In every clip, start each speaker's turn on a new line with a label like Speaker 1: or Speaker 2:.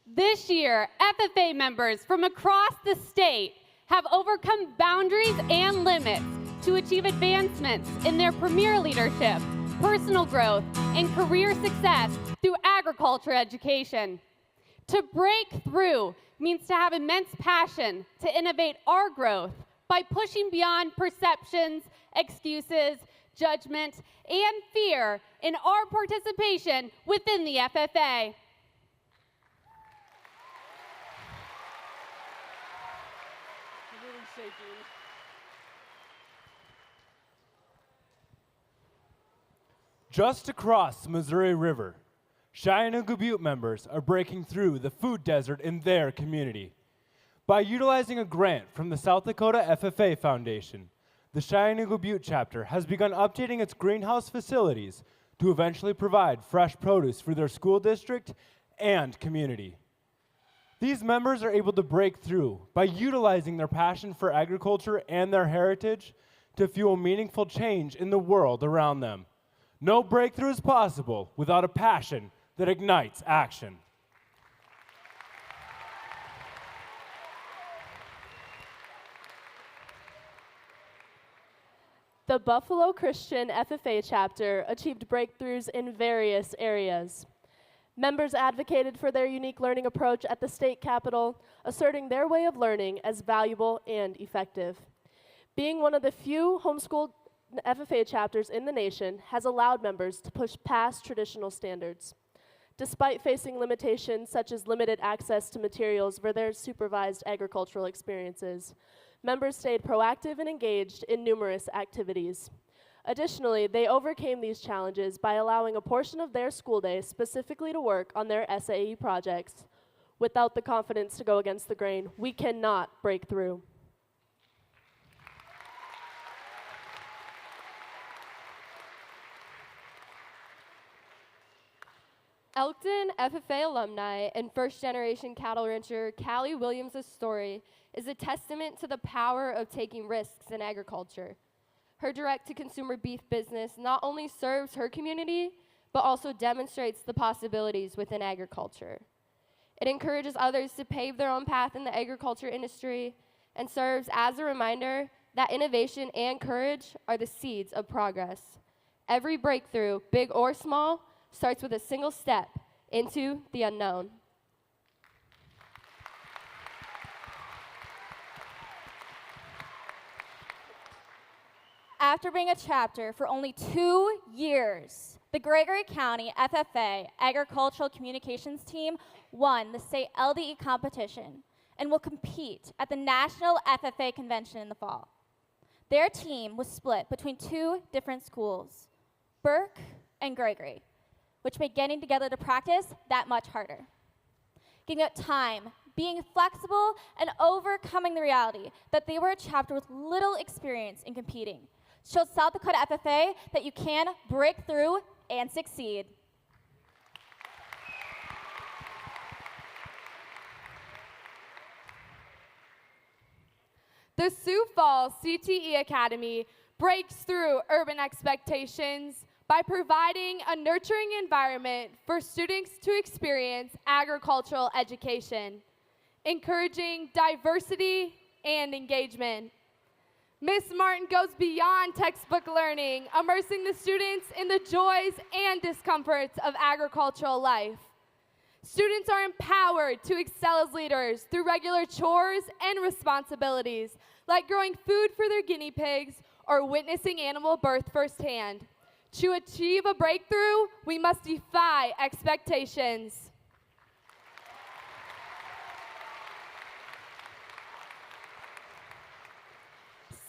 Speaker 1: This year, FFA members from across the state have overcome boundaries and limits to achieve advancements in their premier leadership, personal growth, and career success through agriculture education. To break through means to have immense passion to innovate our growth by pushing beyond perceptions, excuses, judgment, and fear in our participation within the FFA.
Speaker 2: Just across the Missouri River, Cheyenne Butte members are breaking through the food desert in their community. By utilizing a grant from the South Dakota FFA Foundation, the Cheyenne Butte chapter has begun updating its greenhouse facilities to eventually provide fresh produce for their school district and community. These members are able to break through by utilizing their passion for agriculture and their heritage to fuel meaningful change in the world around them. No breakthrough is possible without a passion that ignites action.
Speaker 3: The Buffalo Christian FFA chapter achieved breakthroughs in various areas. Members advocated for their unique learning approach at the state capitol, asserting their way of learning as valuable and effective. Being one of the few homeschooled FFA chapters in the nation has allowed members to push past traditional standards. Despite facing limitations such as limited access to materials for their supervised agricultural experiences, members stayed proactive and engaged in numerous activities. Additionally, they overcame these challenges by allowing a portion of their school day specifically to work on their SAE projects. Without the confidence to go against the grain, we cannot break through.
Speaker 4: Elkton FFA alumni and first-generation cattle rancher Callie Williams' story is a testament to the power of taking risks in agriculture. Her direct-to-consumer beef business not only serves her community, but also demonstrates the possibilities within agriculture. It encourages others to pave their own path in the agriculture industry and serves as a reminder that innovation and courage are the seeds of progress. Every breakthrough, big or small, starts with a single step into the unknown.
Speaker 5: After being a chapter for only 2 years, the Gregory County FFA Agricultural Communications Team won the state LDE competition and will compete at the National FFA Convention in the fall. Their team was split between 2 different schools, Burke and Gregory, which made getting together to practice that much harder. Giving up time, being flexible, and overcoming the reality that they were a chapter with little experience in competing showed South Dakota FFA that you can break through and succeed.
Speaker 6: The Sioux Falls CTE Academy breaks through urban expectations by providing a nurturing environment for students to experience agricultural education, encouraging diversity and engagement. Ms. Martin goes beyond textbook learning, immersing the students in the joys and discomforts of agricultural life. Students are empowered to excel as leaders through regular chores and responsibilities, like growing food for their guinea pigs or witnessing animal birth firsthand. To achieve a breakthrough, we must defy expectations.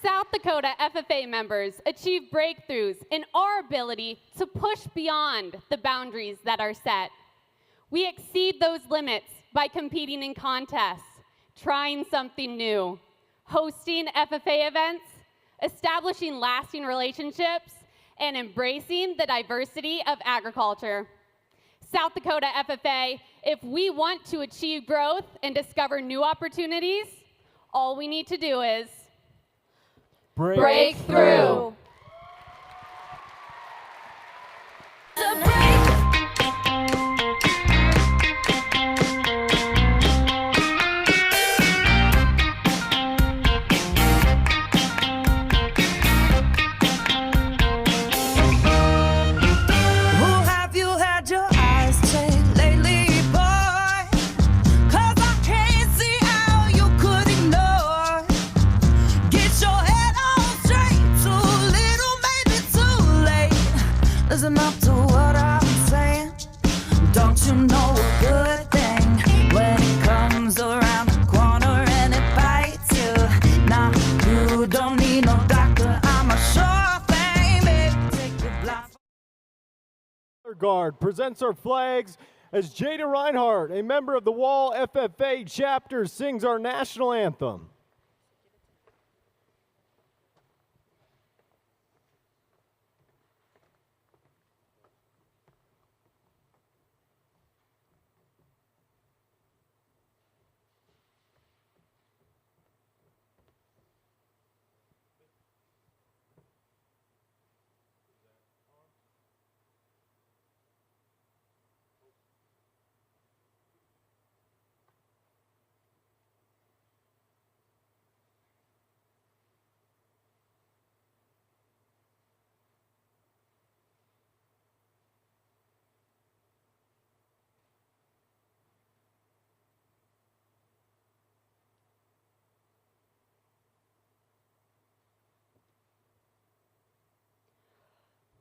Speaker 1: South Dakota FFA members achieve breakthroughs in our ability to push beyond the boundaries that are set. We exceed those limits by competing in contests, trying something new, hosting FFA events, establishing lasting relationships, and embracing the diversity of agriculture. South Dakota FFA, if we want to achieve growth and discover new opportunities, all we need to do is
Speaker 2: Break
Speaker 6: through.
Speaker 7: Guard presents our flags as Jada Reinhardt, a member of the Wall FFA chapter, sings our national anthem.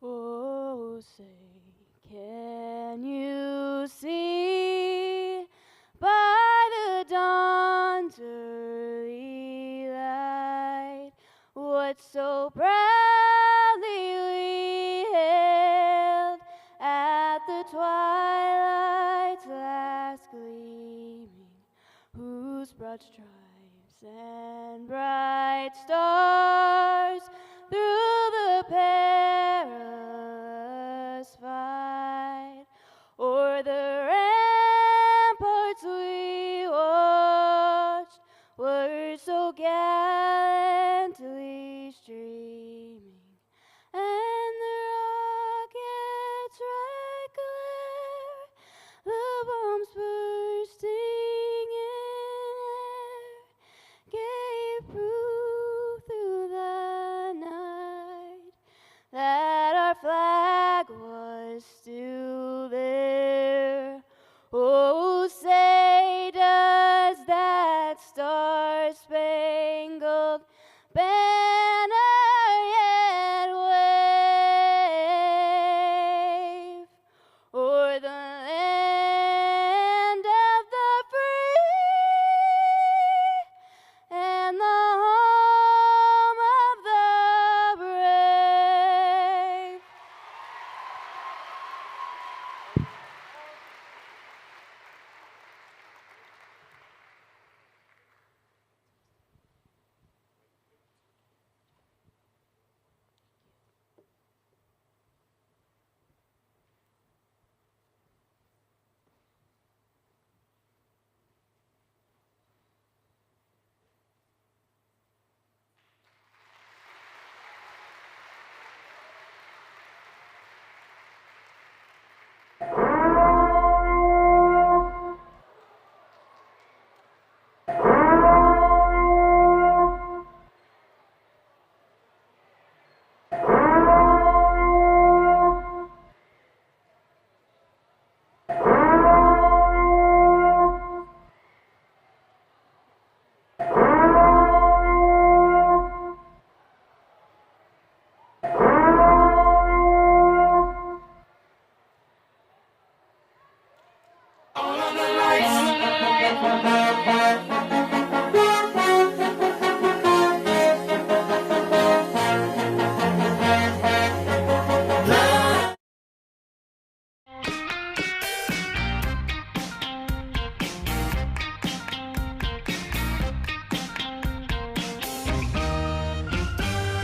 Speaker 3: Oh, say, can you see by the dawn's early light what so proudly we hailed at the twilight's last gleaming, whose broad stripes and bright stars through the perilous fight o'er the ramparts we watched were so gallantly streaming, and the rockets' red glare, the bombs bursting in air, gave proof through the night that our flag was still there. Oh, say, does that star-spangled banner yet wave o'er the land of the free and the home of the brave?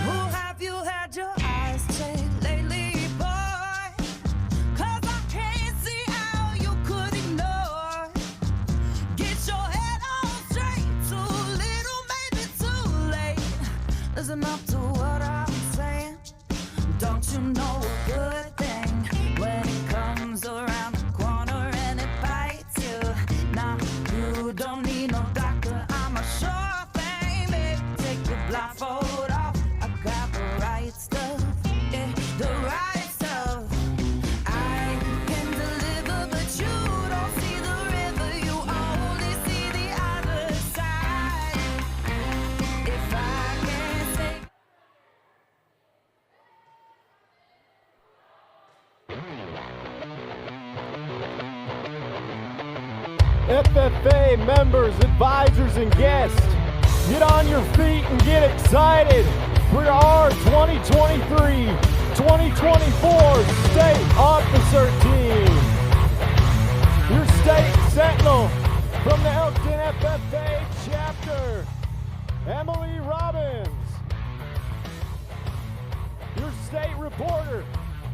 Speaker 8: Who have you had your eyes checked lately, boy? 'Cause I can't see how you could ignore. Get your head on straight, too little, maybe too late. Listen up to what I'm saying. Don't you know a good thing when it comes around the corner and it bites you? Now, you don't need no doctor, I'm a sure thing, baby. Take your blindfold off. I got the right stuff, yeah, the right stuff. I can deliver, but you don't see the river, you only see the other side. If I can say
Speaker 7: FFA members, advisors, and guests, get on your feet and get excited for our 2023 2024 State Officer Team. Your State Sentinel from the Elkton FFA Chapter, Emily Robbins. Your State Reporter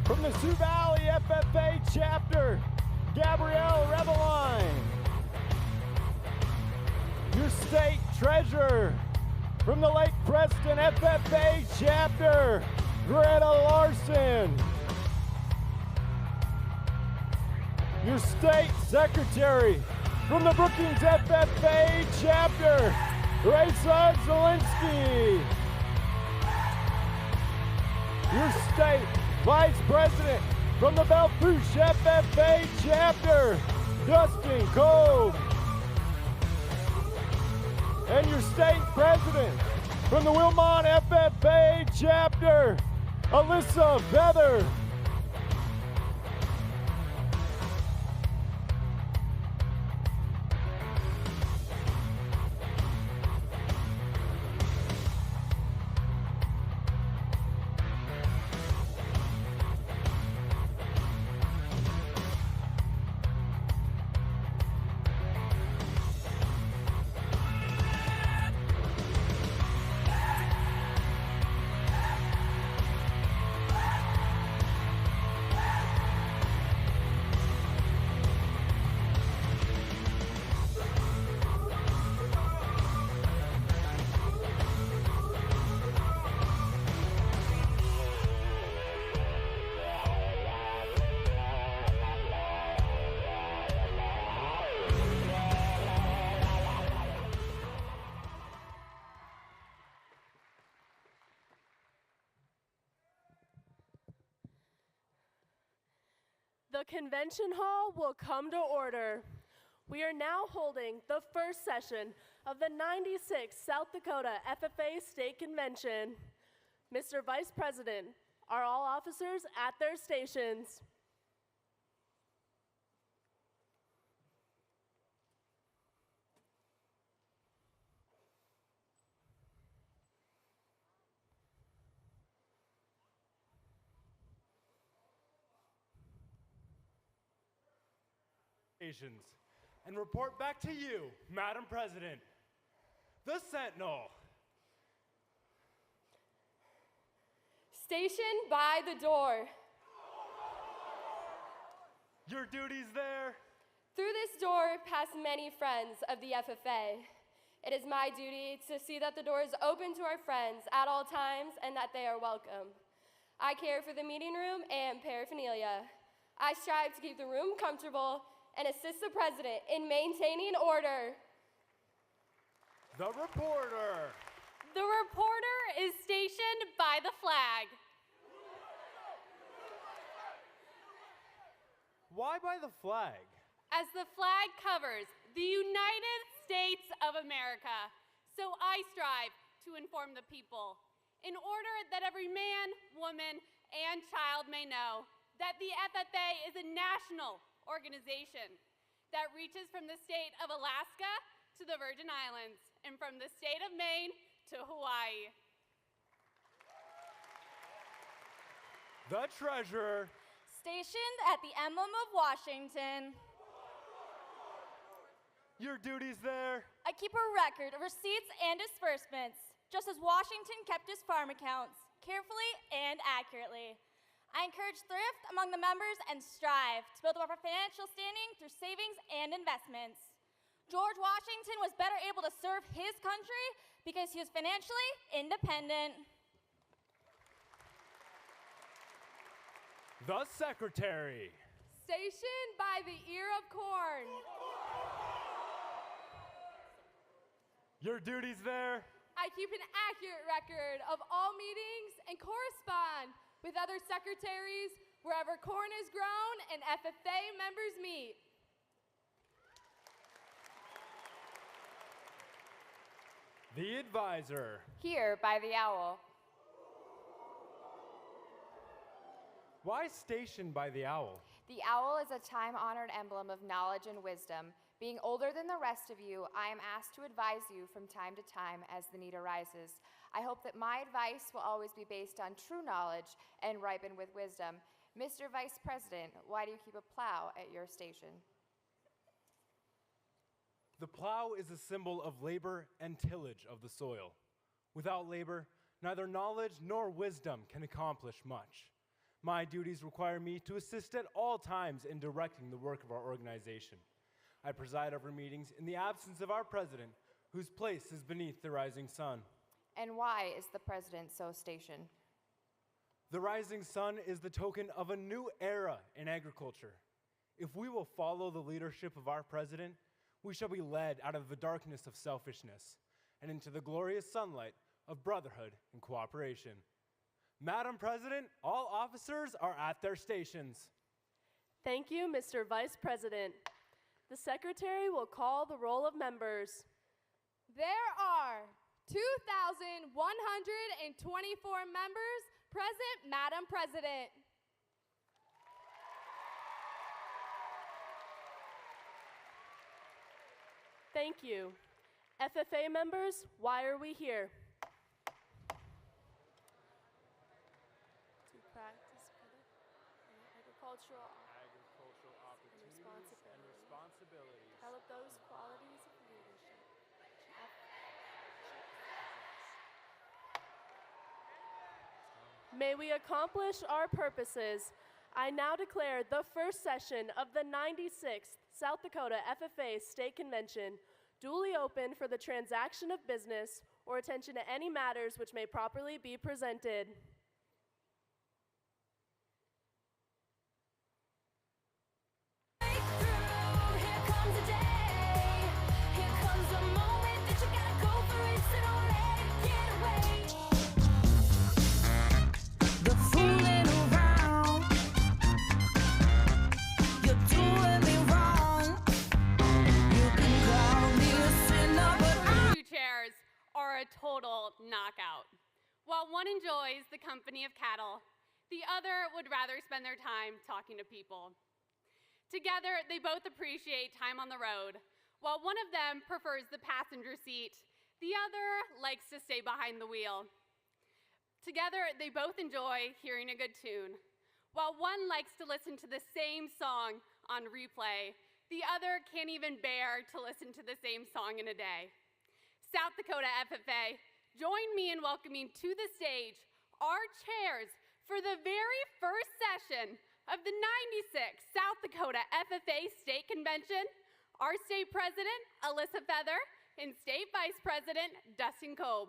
Speaker 7: from the Sioux Valley FFA Chapter, Gabrielle Reveline. Your State Treasurer from the Lake Preston FFA Chapter, Greta Larson. Your State Secretary from the Brookings FFA Chapter, Raisa Zielinski. Your State Vice President from the Belfouche FFA Chapter, Dustin Cove. And your State President from the Wilmot FFA Chapter, Alyssa Feather.
Speaker 3: The convention hall will come to order. We are now holding the first session of the 96th South Dakota FFA State Convention. Mr. Vice President, are all officers at their stations?
Speaker 2: And report back to you, Madam President. The Sentinel.
Speaker 4: Station by the door.
Speaker 2: Your duties there.
Speaker 4: Through this door pass many friends of the FFA. It is my duty to see that the door is open to our friends at all times and that they are welcome. I care for the meeting room and paraphernalia. I strive to keep the room comfortable and assist the President in maintaining order.
Speaker 2: The reporter.
Speaker 1: The reporter is stationed by the flag.
Speaker 2: Why by the flag?
Speaker 1: As the flag covers the United States of America, so I strive to inform the people in order that every man, woman, and child may know that the FFA is a national organization that reaches from the state of Alaska to the Virgin Islands and from the state of Maine to Hawaii.
Speaker 2: The treasurer.
Speaker 5: Stationed at the emblem of Washington.
Speaker 2: Your duties there.
Speaker 5: I keep a record of receipts and disbursements, just as Washington kept his farm accounts, carefully and accurately. I encourage thrift among the members and strive to build up our financial standing through savings and investments. George Washington was better able to serve his country because he was financially independent.
Speaker 2: The secretary.
Speaker 6: Stationed by the ear of corn.
Speaker 2: Your duties there.
Speaker 6: I keep an accurate record of all meetings and correspond with other secretaries wherever corn is grown and FFA members meet.
Speaker 2: The advisor.
Speaker 9: Here by the owl.
Speaker 2: Why stationed by the owl?
Speaker 9: The owl is a time-honored emblem of knowledge and wisdom. Being older than the rest of you, I am asked to advise you from time to time as the need arises. I hope that my advice will always be based on true knowledge and ripen with wisdom. Mr. Vice President, why do you keep a plow at your station?
Speaker 2: The plow is a symbol of labor and tillage of the soil. Without labor, neither knowledge nor wisdom can accomplish much. My duties require me to assist at all times in directing the work of our organization. I preside over meetings in the absence of our president, whose place is beneath the rising sun.
Speaker 9: And why is the president so stationed?
Speaker 2: The rising sun is the token of a new era in agriculture. If we will follow the leadership of our president, we shall be led out of the darkness of selfishness and into the glorious sunlight of brotherhood and cooperation. Madam President, all officers are at their stations.
Speaker 3: Thank you, Mr. Vice President. The Secretary will call the roll of members.
Speaker 6: There are 2,124 members present, Madam President.
Speaker 3: Thank you. FFA members, why are we here? To practice agricultural
Speaker 2: opportunities and responsibilities.
Speaker 3: Develop those qualities of leadership. May we accomplish our purposes. I now declare the first session of the 96th South Dakota FFA State Convention duly open for the transaction of business or attention to any matters which may properly be presented.
Speaker 1: Are a total knockout. While one enjoys the company of cattle, the other would rather spend their time talking to people. Together, they both appreciate time on the road. While one of them prefers the passenger seat, the other likes to stay behind the wheel. Together, they both enjoy hearing a good tune. While one likes to listen to the same song on replay, the other can't even bear to listen to the same song in a day. South Dakota FFA, join me in welcoming to the stage our chairs for the very first session of the 96th South Dakota FFA State Convention, our state president, Alyssa Feather, and state vice president, Dustin Kolb.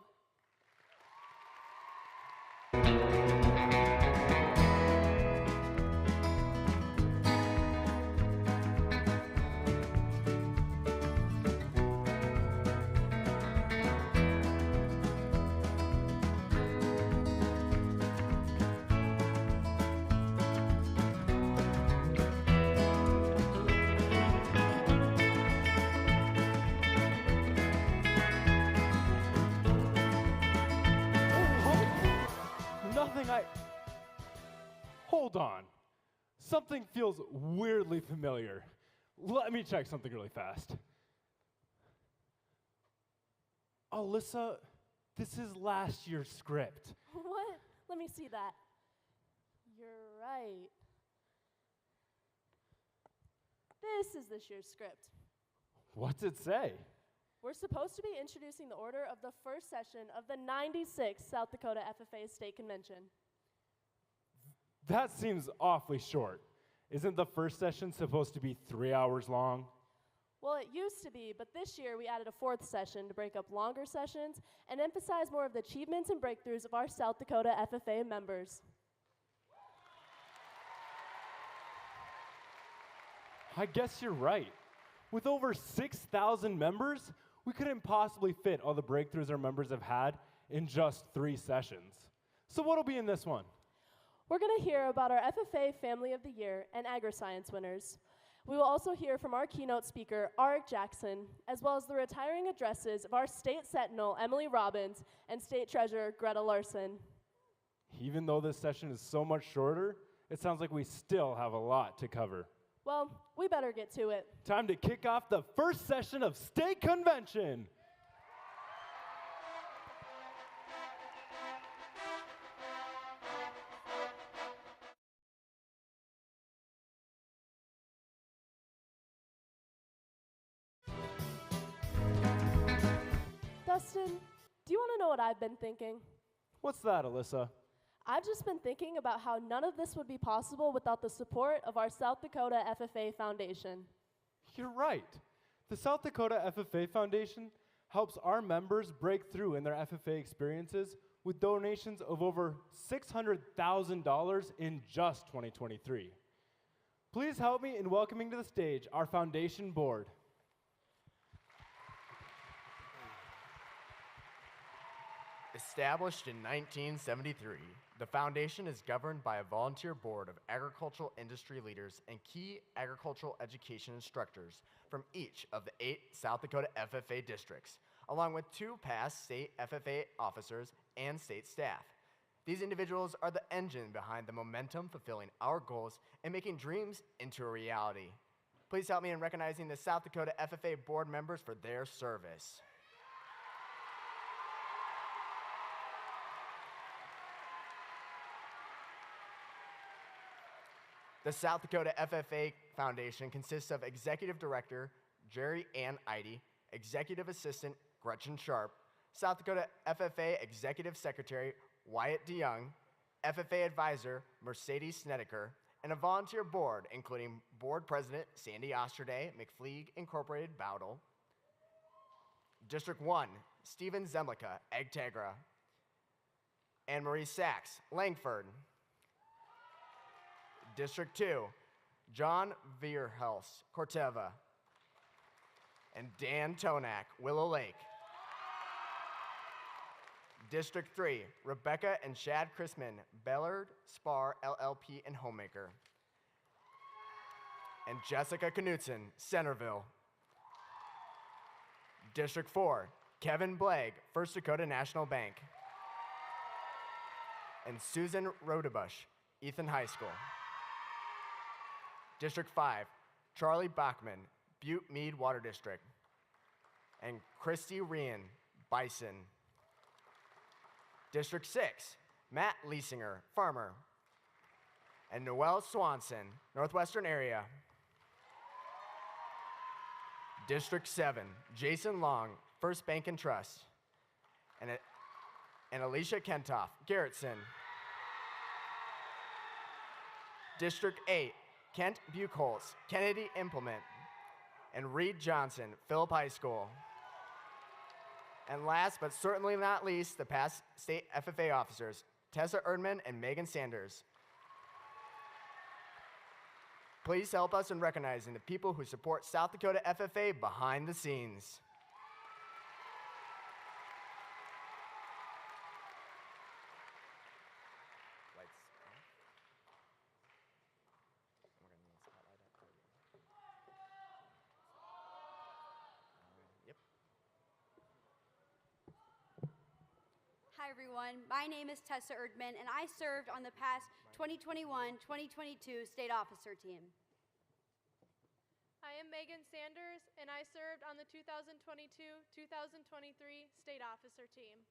Speaker 2: Hold on. Something feels weirdly familiar. Let me check something really fast. Alyssa, this is last year's script.
Speaker 3: What? Let me see that. You're right. This is this year's script.
Speaker 2: What's it say?
Speaker 3: We're supposed to be introducing the order of the first session of the 96th South Dakota FFA State Convention.
Speaker 2: That seems awfully short. Isn't the first session supposed to be 3 hours long?
Speaker 3: Well, it used to be, but this year we added a fourth session to break up longer sessions and emphasize more of the achievements and breakthroughs of our South Dakota FFA members.
Speaker 2: I guess you're right. With over 6,000 members, we couldn't possibly fit all the breakthroughs our members have had in just 3 sessions. So what'll be in this one?
Speaker 3: We're going to hear about our FFA Family of the Year and Agri-Science winners. We will also hear from our keynote speaker, Arik Jackson, as well as the retiring addresses of our State Sentinel, Emily Robbins, and State Treasurer, Greta Larson.
Speaker 2: Even though this session is so much shorter, it sounds like we still have a lot to cover.
Speaker 3: Well, we better get to it.
Speaker 2: Time to kick off the first session of State Convention.
Speaker 3: Question, do you want to know what I've been thinking?
Speaker 2: What's that, Alyssa?
Speaker 3: I've just been thinking about how none of this would be possible without the support of our South Dakota FFA Foundation.
Speaker 2: You're right. The South Dakota FFA Foundation helps our members break through in their FFA experiences with donations of over $600,000 in just 2023. Please help me in welcoming to the stage our foundation board.
Speaker 10: Established in 1973, the foundation is governed by a volunteer board of agricultural industry leaders and key agricultural education instructors from each of the 8 South Dakota FFA districts, along with 2 past state FFA officers and state staff. These individuals are the engine behind the momentum fulfilling our goals and making dreams into a reality. Please help me in recognizing the South Dakota FFA board members for their service. The South Dakota FFA Foundation consists of Executive Director Jerry Ann Eide, Executive Assistant Gretchen Sharp, South Dakota FFA Executive Secretary Wyatt DeYoung, FFA Advisor Mercedes Snedeker, and a volunteer board including Board President Sandy Osterday, McFleeg Incorporated, Bowdle, District 1, Stephen Zemlicka, Egtegra, Anne Marie Sachs, Langford, District 2, John Vierhels, Corteva, and Dan Tonak, Willow Lake. District 3, Rebecca and Shad Chrisman, Bellard, Spar, LLP, and Homemaker. And Jessica Knutson, Centerville. District 4, Kevin Blagg, First Dakota National Bank. And Susan Rodebush, Ethan High School. District 5, Charlie Bachman, Butte Mead Water District. And Christy Rian, Bison. District 6, Matt Leesinger, Farmer. And Noel Swanson, Northwestern Area. District 7, Jason Long, First Bank and Trust. And Alicia Kentoff, Garrettson. District 8, Kent Buchholz, Kennedy Implement. And Reed Johnson, Phillip High School. And last but certainly not least, the past state FFA officers, Tessa Erdman and Megan Sanders. Please help us in recognizing the people who support South Dakota FFA behind the scenes. Lights off. We're gonna need a spotlight up for you. Yep.
Speaker 11: Hi everyone, my name is Tessa Erdman and I served on the past 2021-2022 state officer team.
Speaker 12: I am Megan Sanders and I served on the 2022-2023 state officer team.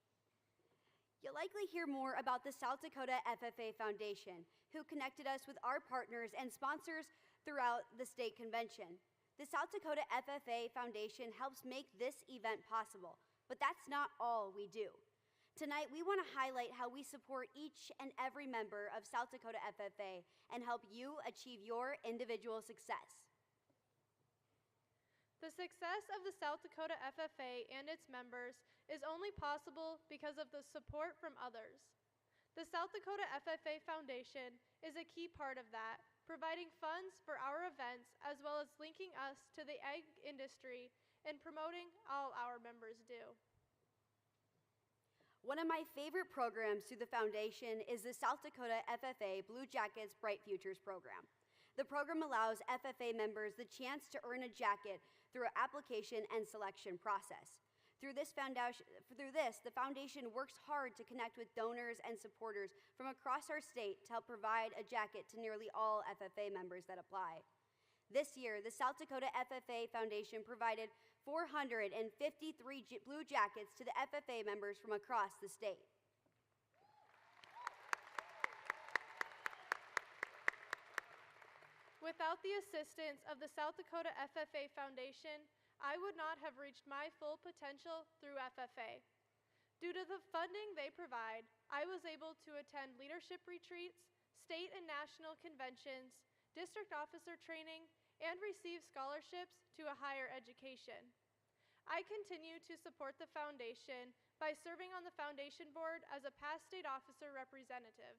Speaker 11: You'll likely hear more about the South Dakota FFA Foundation, who connected us with our partners and sponsors throughout the state convention. The South Dakota FFA Foundation helps make this event possible, but that's not all we do. Tonight, we want to highlight how we support each and every member of South Dakota FFA and help you achieve your individual success.
Speaker 12: The success of the South Dakota FFA and its members is only possible because of the support from others. The South Dakota FFA Foundation is a key part of that, providing funds for our events as well as linking us to the ag industry and promoting all our members do.
Speaker 11: One of my favorite programs through the foundation is the South Dakota FFA Blue Jackets Bright Futures program. The program allows FFA members the chance to earn a jacket through an application and selection process. Through this, the foundation works hard to connect with donors and supporters from across our state to help provide a jacket to nearly all FFA members that apply. This year, the South Dakota FFA Foundation provided 453 blue jackets to the FFA members from across the state.
Speaker 12: Without the assistance of the South Dakota FFA Foundation, I would not have reached my full potential through FFA. Due to the funding they provide, I was able to attend leadership retreats, state and national conventions, district officer training, and receive scholarships to a higher education. I continue to support the foundation by serving on the foundation board as a past state officer representative.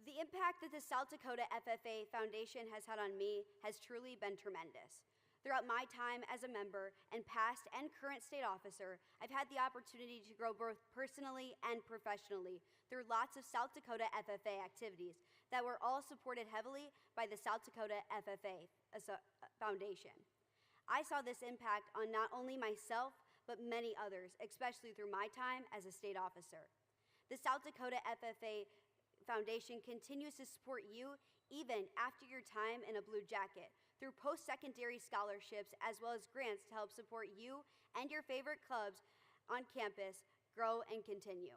Speaker 11: The impact that the South Dakota FFA Foundation has had on me has truly been tremendous. Throughout my time as a member and past and current state officer, I've had the opportunity to grow both personally and professionally through lots of South Dakota FFA activities that were all supported heavily by the South Dakota FFA Foundation. I saw this impact on not only myself, but many others, especially through my time as a state officer. The South Dakota FFA Foundation continues to support you even after your time in a blue jacket through post-secondary scholarships as well as grants to help support you and your favorite clubs on campus grow and continue.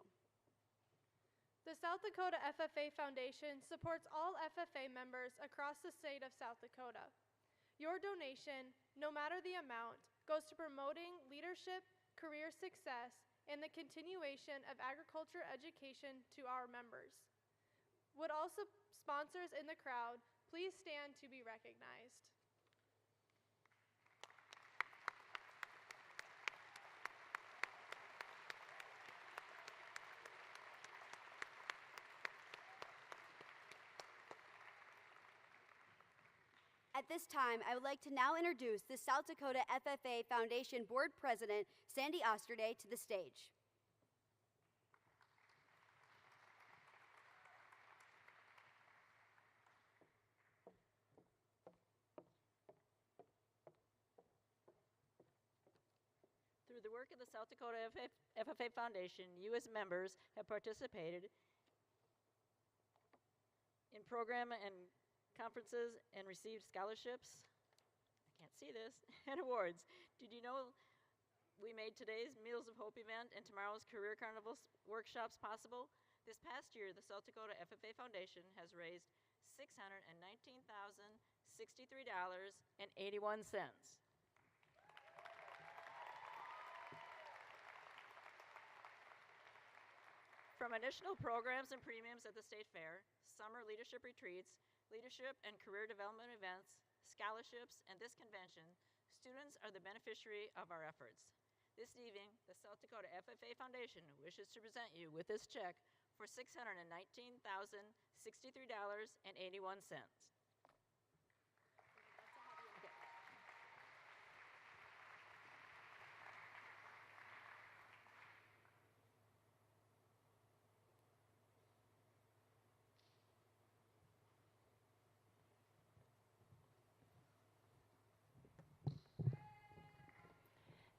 Speaker 12: The South Dakota FFA Foundation supports all FFA members across the state of South Dakota. Your donation, no matter the amount, goes to promoting leadership, career success, and the continuation of agriculture education to our members. Would also sponsors in the crowd please stand to be recognized?
Speaker 11: At this time, I would like to now introduce the South Dakota FFA Foundation Board President, Sandy Osterday, to the stage.
Speaker 13: Through the work of the South Dakota FFA Foundation, you as members have participated in program and conferences and received scholarships, I can't see this, and awards. Did you know we made today's Meals of Hope event and tomorrow's Career Carnival workshops possible? This past year, the South Dakota FFA Foundation has raised $619,063.81. From additional programs and premiums at the State Fair, summer leadership retreats, leadership and career development events, scholarships, and this convention, students are the beneficiary of our efforts. This evening, the South Dakota FFA Foundation wishes to present you with this check for $619,063.81.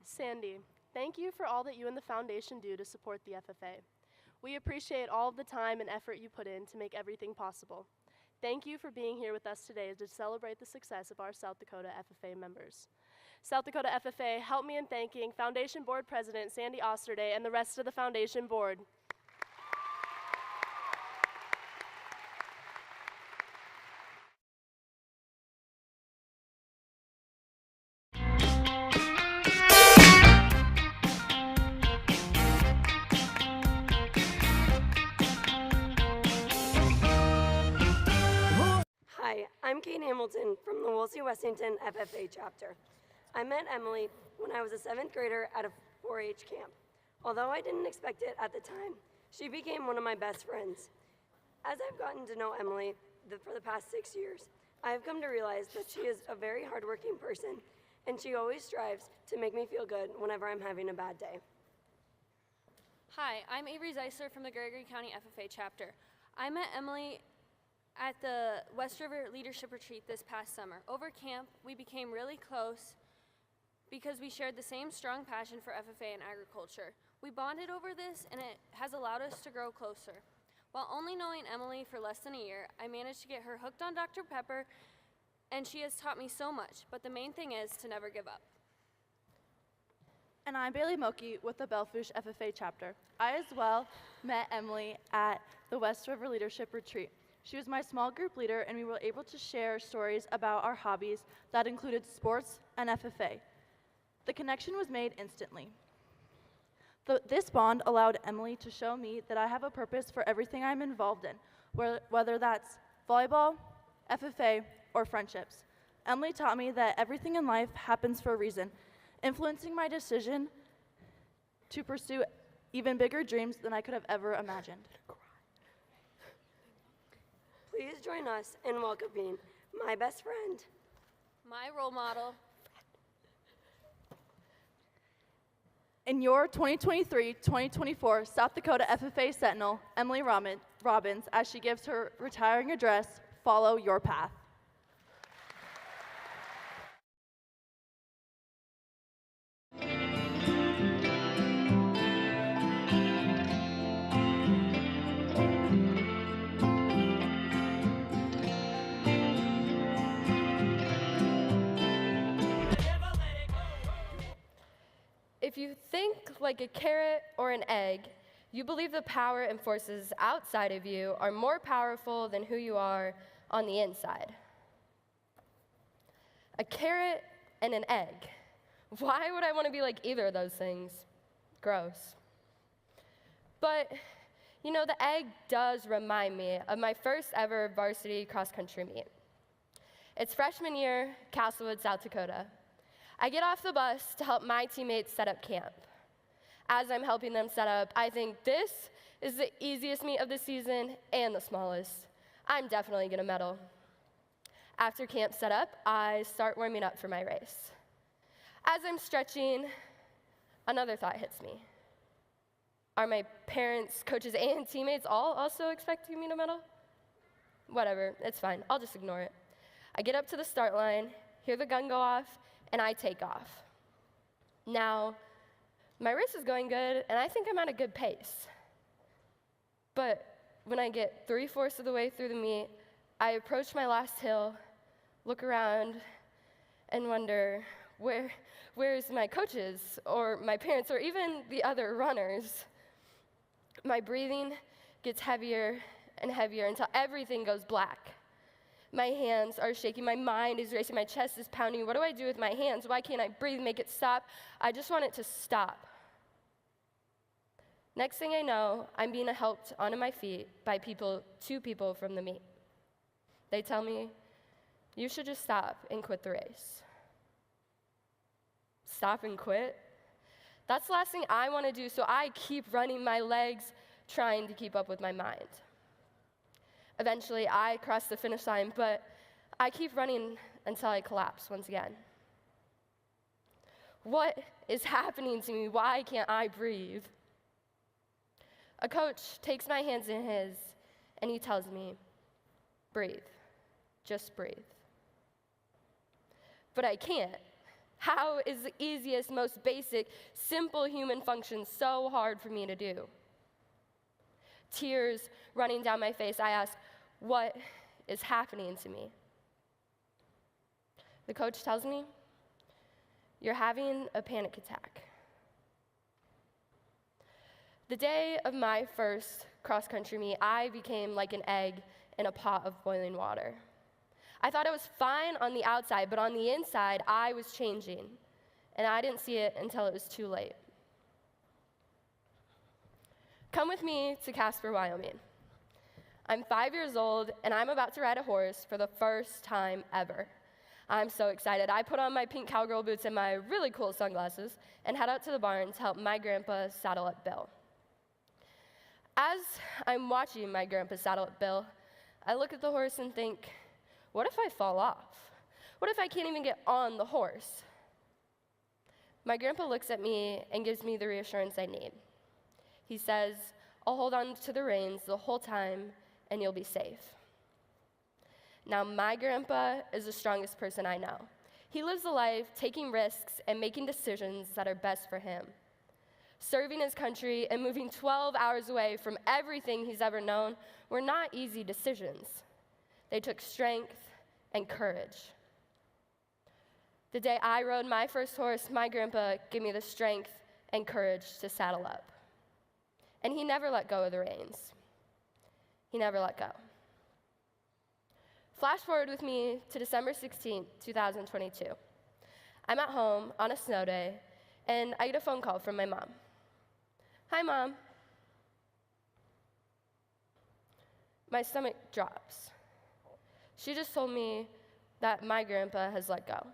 Speaker 3: Sandy, thank you for all that you and the foundation do to support the FFA. We appreciate all of the time and effort you put in to make everything possible. Thank you for being here with us today to celebrate the success of our South Dakota FFA members. South Dakota FFA, help me in thanking Foundation Board President Sandy Osterday and the rest of the Foundation Board.
Speaker 14: Hi, I'm Kate Hamilton from the Wolsey-Wessington FFA chapter. I met Emily when I was a 7th grader at a 4-H camp. Although I didn't expect it at the time, she became one of my best friends. As I've gotten to know Emily for the past 6 years, I have come to realize that she is a very hardworking person, and she always strives to make me feel good whenever I'm having a bad day.
Speaker 15: Hi, I'm Avery Zeisler from the Gregory County FFA chapter. I met Emily at the West River Leadership Retreat this past summer. Over camp, we became really close because we shared the same strong passion for FFA and agriculture. We bonded over this, and it has allowed us to grow closer. While only knowing Emily for less than a year, I managed to get her hooked on Dr. Pepper, and she has taught me so much, but the main thing is to never give up.
Speaker 16: And I'm Bailey Moki with the Belfouche FFA chapter. I as well met Emily at the West River Leadership Retreat. She was my small group leader, and we were able to share stories about our hobbies that included sports and FFA. The connection was made instantly. This bond allowed Emily to show me that I have a purpose for everything I'm involved in, whether that's volleyball, FFA, or friendships. Emily taught me that everything in life happens for a reason, influencing my decision to pursue even bigger dreams than I could have ever imagined.
Speaker 14: Please join us in welcoming my best friend,
Speaker 15: My role model,
Speaker 16: in your 2023-2024 South Dakota FFA Sentinel, Emily Robbins, as she gives her retiring address, follow your path.
Speaker 4: If you think like a carrot or an egg, you believe the power and forces outside of you are more powerful than who you are on the inside. A carrot and an egg. Why would I want to be like either of those things? Gross. But, you know, the egg does remind me of my first ever varsity cross-country meet. It's freshman year, Castlewood, South Dakota. I get off the bus to help my teammates set up camp. As I'm helping them set up, I think this is the easiest meet of the season and the smallest. I'm definitely gonna medal. After camp set up, I start warming up for my race. As I'm stretching, another thought hits me. Are my parents, coaches, and teammates all also expecting me to medal? Whatever, it's fine, I'll just ignore it. I get up to the start line, hear the gun go off, and I take off. Now, my race is going good, and I think I'm at a good pace. But when I get 3/4 of the way through the meet, I approach my last hill, look around, and wonder, where's my coaches, or my parents, or even the other runners? My breathing gets heavier and heavier until everything goes black. My hands are shaking, my mind is racing, my chest is pounding. What do I do with my hands? Why can't I breathe, make it stop? I just want it to stop. Next thing I know, I'm being helped onto my feet by two people from the meet. They tell me, you should just stop and quit the race. Stop and quit? That's the last thing I want to do, so I keep running my legs, trying to keep up with my mind. Eventually, I cross the finish line, but I keep running until I collapse once again. What is happening to me? Why can't I breathe? A coach takes my hands in his, and he tells me, breathe, just breathe. But I can't. How is the easiest, most basic, simple human function so hard for me to do? Tears running down my face, I ask, what is happening to me? The coach tells me, you're having a panic attack. The day of my first cross-country meet, I became like an egg in a pot of boiling water. I thought it was fine on the outside, but on the inside, I was changing, and I didn't see it until it was too late. Come with me to Casper, Wyoming. I'm 5 years old, and I'm about to ride a horse for the first time ever. I'm so excited. I put on my pink cowgirl boots and my really cool sunglasses and head out to the barn to help my grandpa saddle up Bill. As I'm watching my grandpa saddle up Bill, I look at the horse and think, what if I fall off? What if I can't even get on the horse? My grandpa looks at me and gives me the reassurance I need. He says, I'll hold on to the reins the whole time and you'll be safe. Now, my grandpa is the strongest person I know. He lives a life taking risks and making decisions that are best for him. Serving his country and moving 12 hours away from everything he's ever known were not easy decisions. They took strength and courage. The day I rode my first horse, my grandpa gave me the strength and courage to saddle up. And he never let go of the reins. He never let go. Flash forward with me to December 16th, 2022. I'm at home on a snow day, and I get a phone call from my mom. Hi, Mom. My stomach drops. She just told me that my grandpa has let go.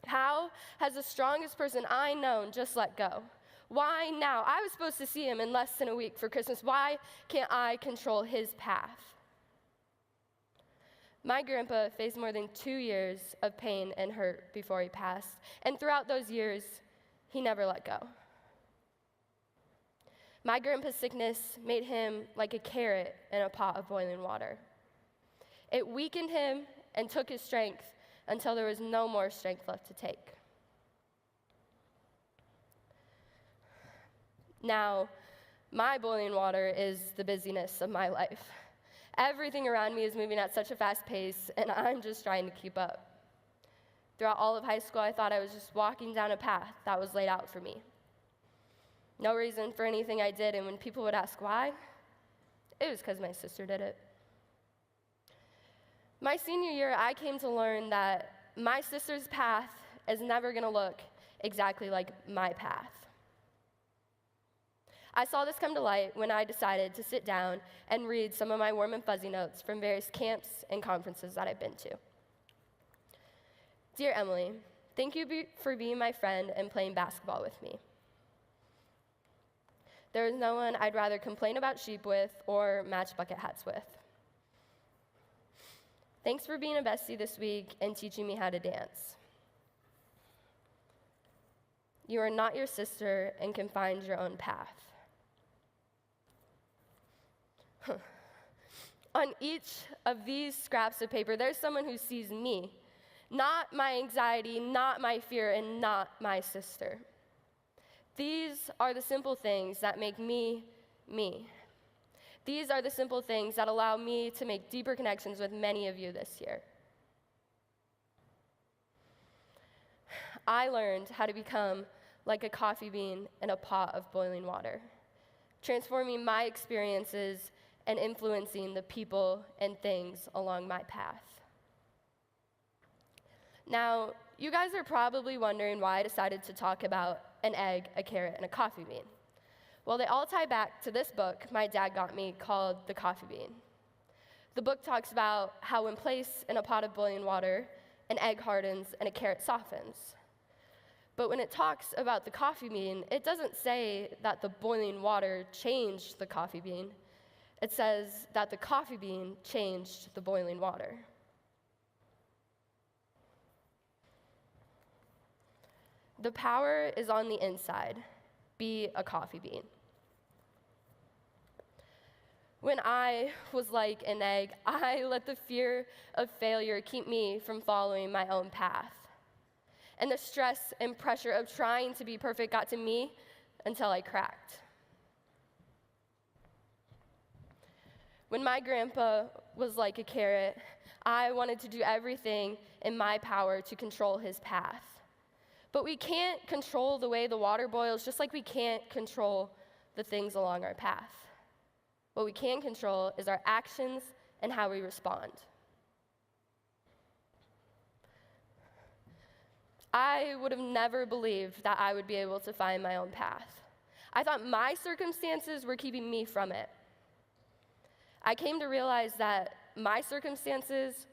Speaker 4: How has the strongest person I know just let go? Why now? I was supposed to see him in less than a week for Christmas. Why can't I control his path? My grandpa faced more than 2 years of pain and hurt before he passed, and throughout those years, he never let go. My grandpa's sickness made him like a carrot in a pot of boiling water. It weakened him and took his strength until there was no more strength left to take. Now, my boiling water is the busyness of my life. Everything around me is moving at such a fast pace, and I'm just trying to keep up. Throughout all of high school, I thought I was just walking down a path that was laid out for me. No reason for anything I did, and when people would ask why, it was because my sister did it. My senior year, I came to learn that my sister's path is never going to look exactly like my path. I saw this come to light when I decided to sit down and read some of my warm and fuzzy notes from various camps and conferences that I've been to. Dear Emily, thank you for being my friend and playing basketball with me. There is no one I'd rather complain about sheep with or match bucket hats with. Thanks for being a bestie this week and teaching me how to dance. You are not your sister and can find your own path. On each of these scraps of paper, there's someone who sees me, not my anxiety, not my fear, and not my sister. These are the simple things that make me, me. These are the simple things that allow me to make deeper connections with many of you this year. I learned how to become like a coffee bean in a pot of boiling water, transforming my experiences and influencing the people and things along my path. Now, you guys are probably wondering why I decided to talk about an egg, a carrot, and a coffee bean. Well, they all tie back to this book my dad got me called The Coffee Bean. The book talks about how when placed in a pot of boiling water, an egg hardens and a carrot softens. But when it talks about the coffee bean, it doesn't say that the boiling water changed the coffee bean. It says that the coffee bean changed the boiling water. The power is on the inside. Be a coffee bean. When I was like an egg, I let the fear of failure keep me from following my own path. And the stress and pressure of trying to be perfect got to me until I cracked. When my grandpa was like a carrot, I wanted to do everything in my power to control his path. But we can't control the way the water boils, just like we can't control the things along our path. What we can control is our actions and how we respond. I would have never believed that I would be able to find my own path. I thought my circumstances were keeping me from it. I came to realize that my circumstances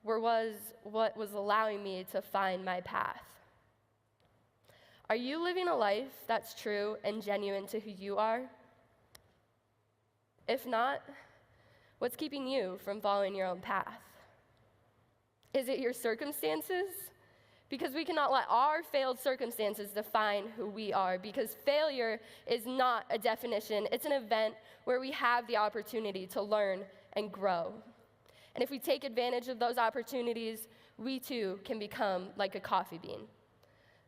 Speaker 4: was what was allowing me to find my path. Are you living a life that's true and genuine to who you are? If not, what's keeping you from following your own path? Is it your circumstances? Because we cannot let our failed circumstances define who we are, because failure is not a definition. It's an event where we have the opportunity to learn and grow. And if we take advantage of those opportunities, we too can become like a coffee bean.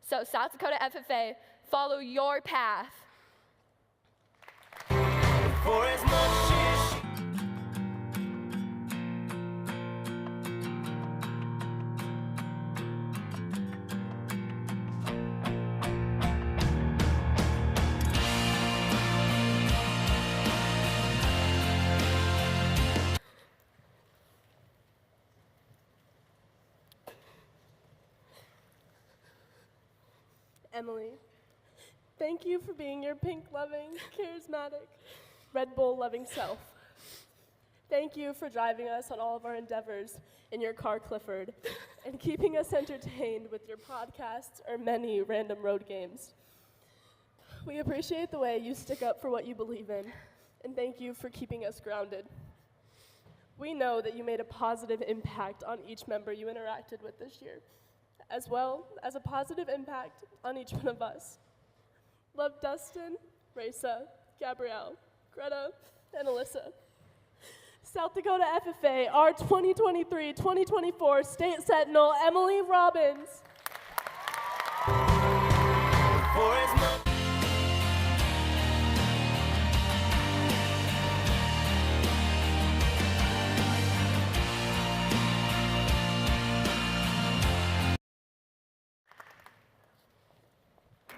Speaker 4: So South Dakota FFA, follow your path.
Speaker 8: For as much as
Speaker 3: Emily, thank you for being your pink-loving, charismatic, Red Bull-loving self. Thank you for driving us on all of our endeavors in your car, Clifford, and keeping us entertained with your podcasts or many random road games. We appreciate the way you stick up for what you believe in, and thank you for keeping us grounded. We know that you made a positive impact on each member you interacted with this year, as well as a positive impact on each one of us. Love, Dustin, Raisa, Gabrielle, Greta, and Alyssa. South Dakota FFA, our 2023-2024 State Sentinel, Emily Robbins.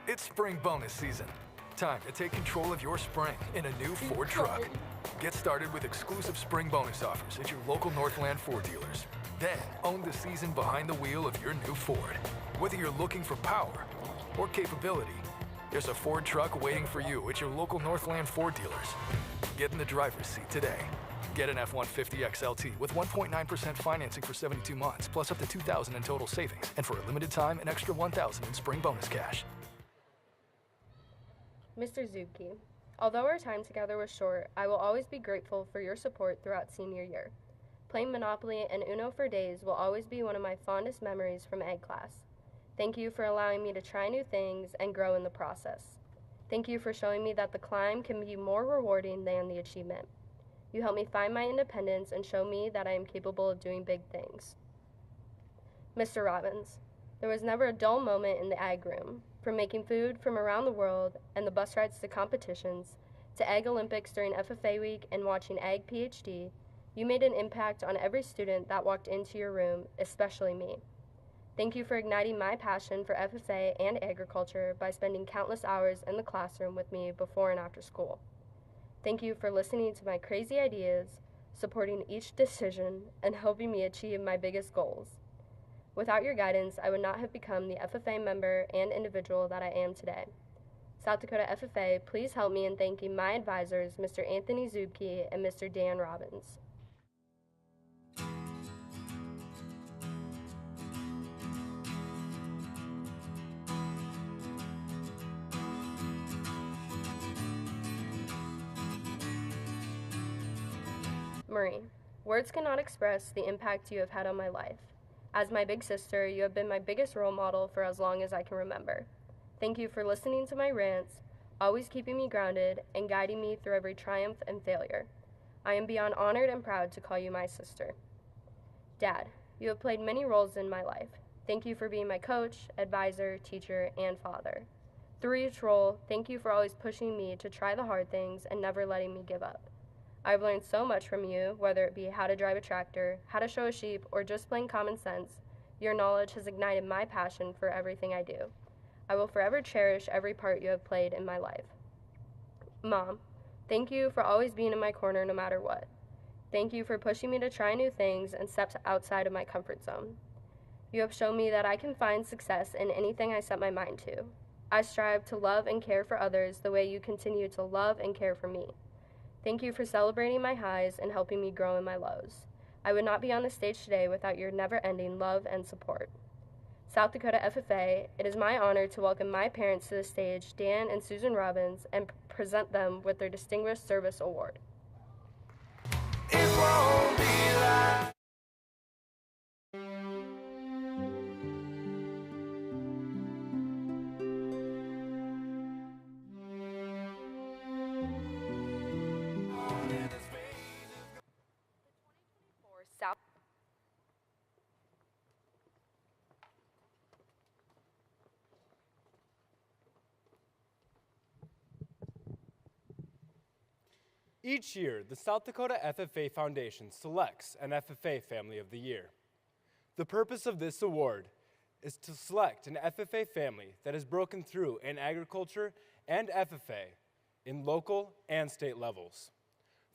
Speaker 17: It's spring bonus season. Time to take control of your spring in a new Ford truck. Get started with exclusive spring bonus offers at your local Northland Ford dealers. Then, own the season behind the wheel of your new Ford. Whether you're looking for power or capability, there's a Ford truck waiting for you at your local Northland Ford dealers. Get in the driver's seat today. Get an F-150 XLT with 1.9% financing for 72 months, plus up to $2,000 in total savings, and for a limited time, an extra $1,000 in spring bonus cash.
Speaker 4: Mr. Zubke, although our time together was short, I will always be grateful for your support throughout senior year. Playing Monopoly and Uno for days will always be one of my fondest memories from ag class. Thank you for allowing me to try new things and grow in the process. Thank you for showing me that the climb can be more rewarding than the achievement. You helped me find my independence and show me that I am capable of doing big things. Mr. Robbins, there was never a dull moment in the ag room. From making food from around the world and the bus rides to competitions, to Ag Olympics during FFA week and watching Ag PhD, you made an impact on every student that walked into your room, especially me. Thank you for igniting my passion for FFA and agriculture by spending countless hours in the classroom with me before and after school. Thank you for listening to my crazy ideas, supporting each decision, and helping me achieve my biggest goals. Without your guidance, I would not have become the FFA member and individual that I am today. South Dakota FFA, please help me in thanking my advisors, Mr. Anthony Zubke and Mr. Dan Robbins. Marie, words cannot express the impact you have had on my life. As my big sister, you have been my biggest role model for as long as I can remember. Thank you for listening to my rants, always keeping me grounded, and guiding me through every triumph and failure. I am beyond honored and proud to call you my sister. Dad, you have played many roles in my life. Thank you for being my coach, advisor, teacher, and father. Through each role, thank you for always pushing me to try the hard things and never letting me give up. I've learned so much from you, whether it be how to drive a tractor, how to show a sheep, or just plain common sense. Your knowledge has ignited my passion for everything I do. I will forever cherish every part you have played in my life. Mom, thank you for always being in my corner no matter what. Thank you for pushing me to try new things and step outside of my comfort zone. You have shown me that I can find success in anything I set my mind to. I strive to love and care for others the way you continue to love and care for me. Thank you for celebrating my highs and helping me grow in my lows. I would not be on the stage today without your never-ending love and support. South Dakota FFA, it is my honor to welcome my parents to the stage, Dan and Susan Robbins, and present them with their Distinguished Service Award.
Speaker 8: It won't be like
Speaker 4: South.
Speaker 2: Each year, the South Dakota FFA Foundation selects an FFA Family of the Year. The purpose of this award is to select an FFA family that has broken through in agriculture and FFA in local and state levels.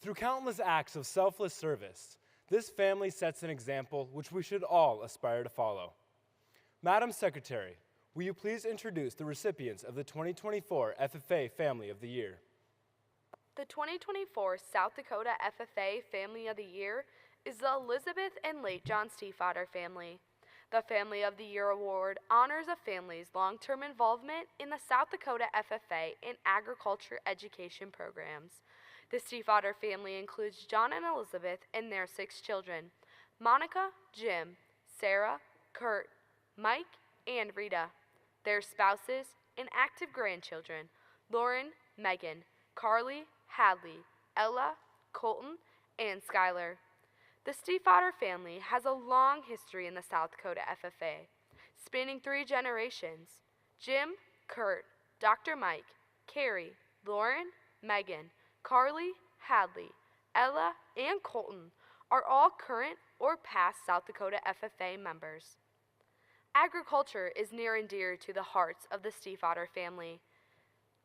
Speaker 2: Through countless acts of selfless service, this family sets an example which we should all aspire to follow. Madam Secretary, Will you please introduce the recipients of the 2024 FFA Family of the Year?
Speaker 18: The 2024 South Dakota FFA Family of the Year is the Elizabeth and Late John Stiefvater family. The Family of the Year award honors a family's long-term involvement in the South Dakota FFA and agriculture education programs. The Stiefvater family includes John and Elizabeth and their 6 children: Monica, Jim, Sarah, Kurt, Mike, and Rita, their spouses, and active grandchildren: Lauren, Megan, Carly, Hadley, Ella, Colton, and Skylar. The Stiefvater family has a long history in the South Dakota FFA, spanning 3 generations. Jim, Kurt, Dr. Mike, Carrie, Lauren, Megan, Carly, Hadley, Ella, and Colton are all current or past South Dakota FFA members. Agriculture is near and dear to the hearts of the Stiefvater family.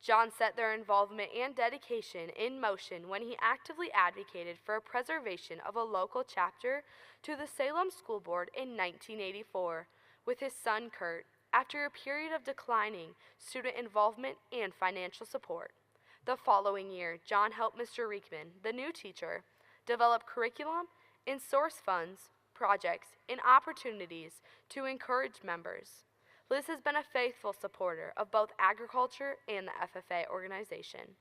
Speaker 18: John set their involvement and dedication in motion when he actively advocated for a preservation of a local chapter to the Salem School Board in 1984 with his son Kurt, after a period of declining student involvement and financial support. The following year, John helped Mr. Reekman, the new teacher, develop curriculum and source funds, projects, and opportunities to encourage members. Liz has been a faithful supporter of both agriculture and the FFA organization.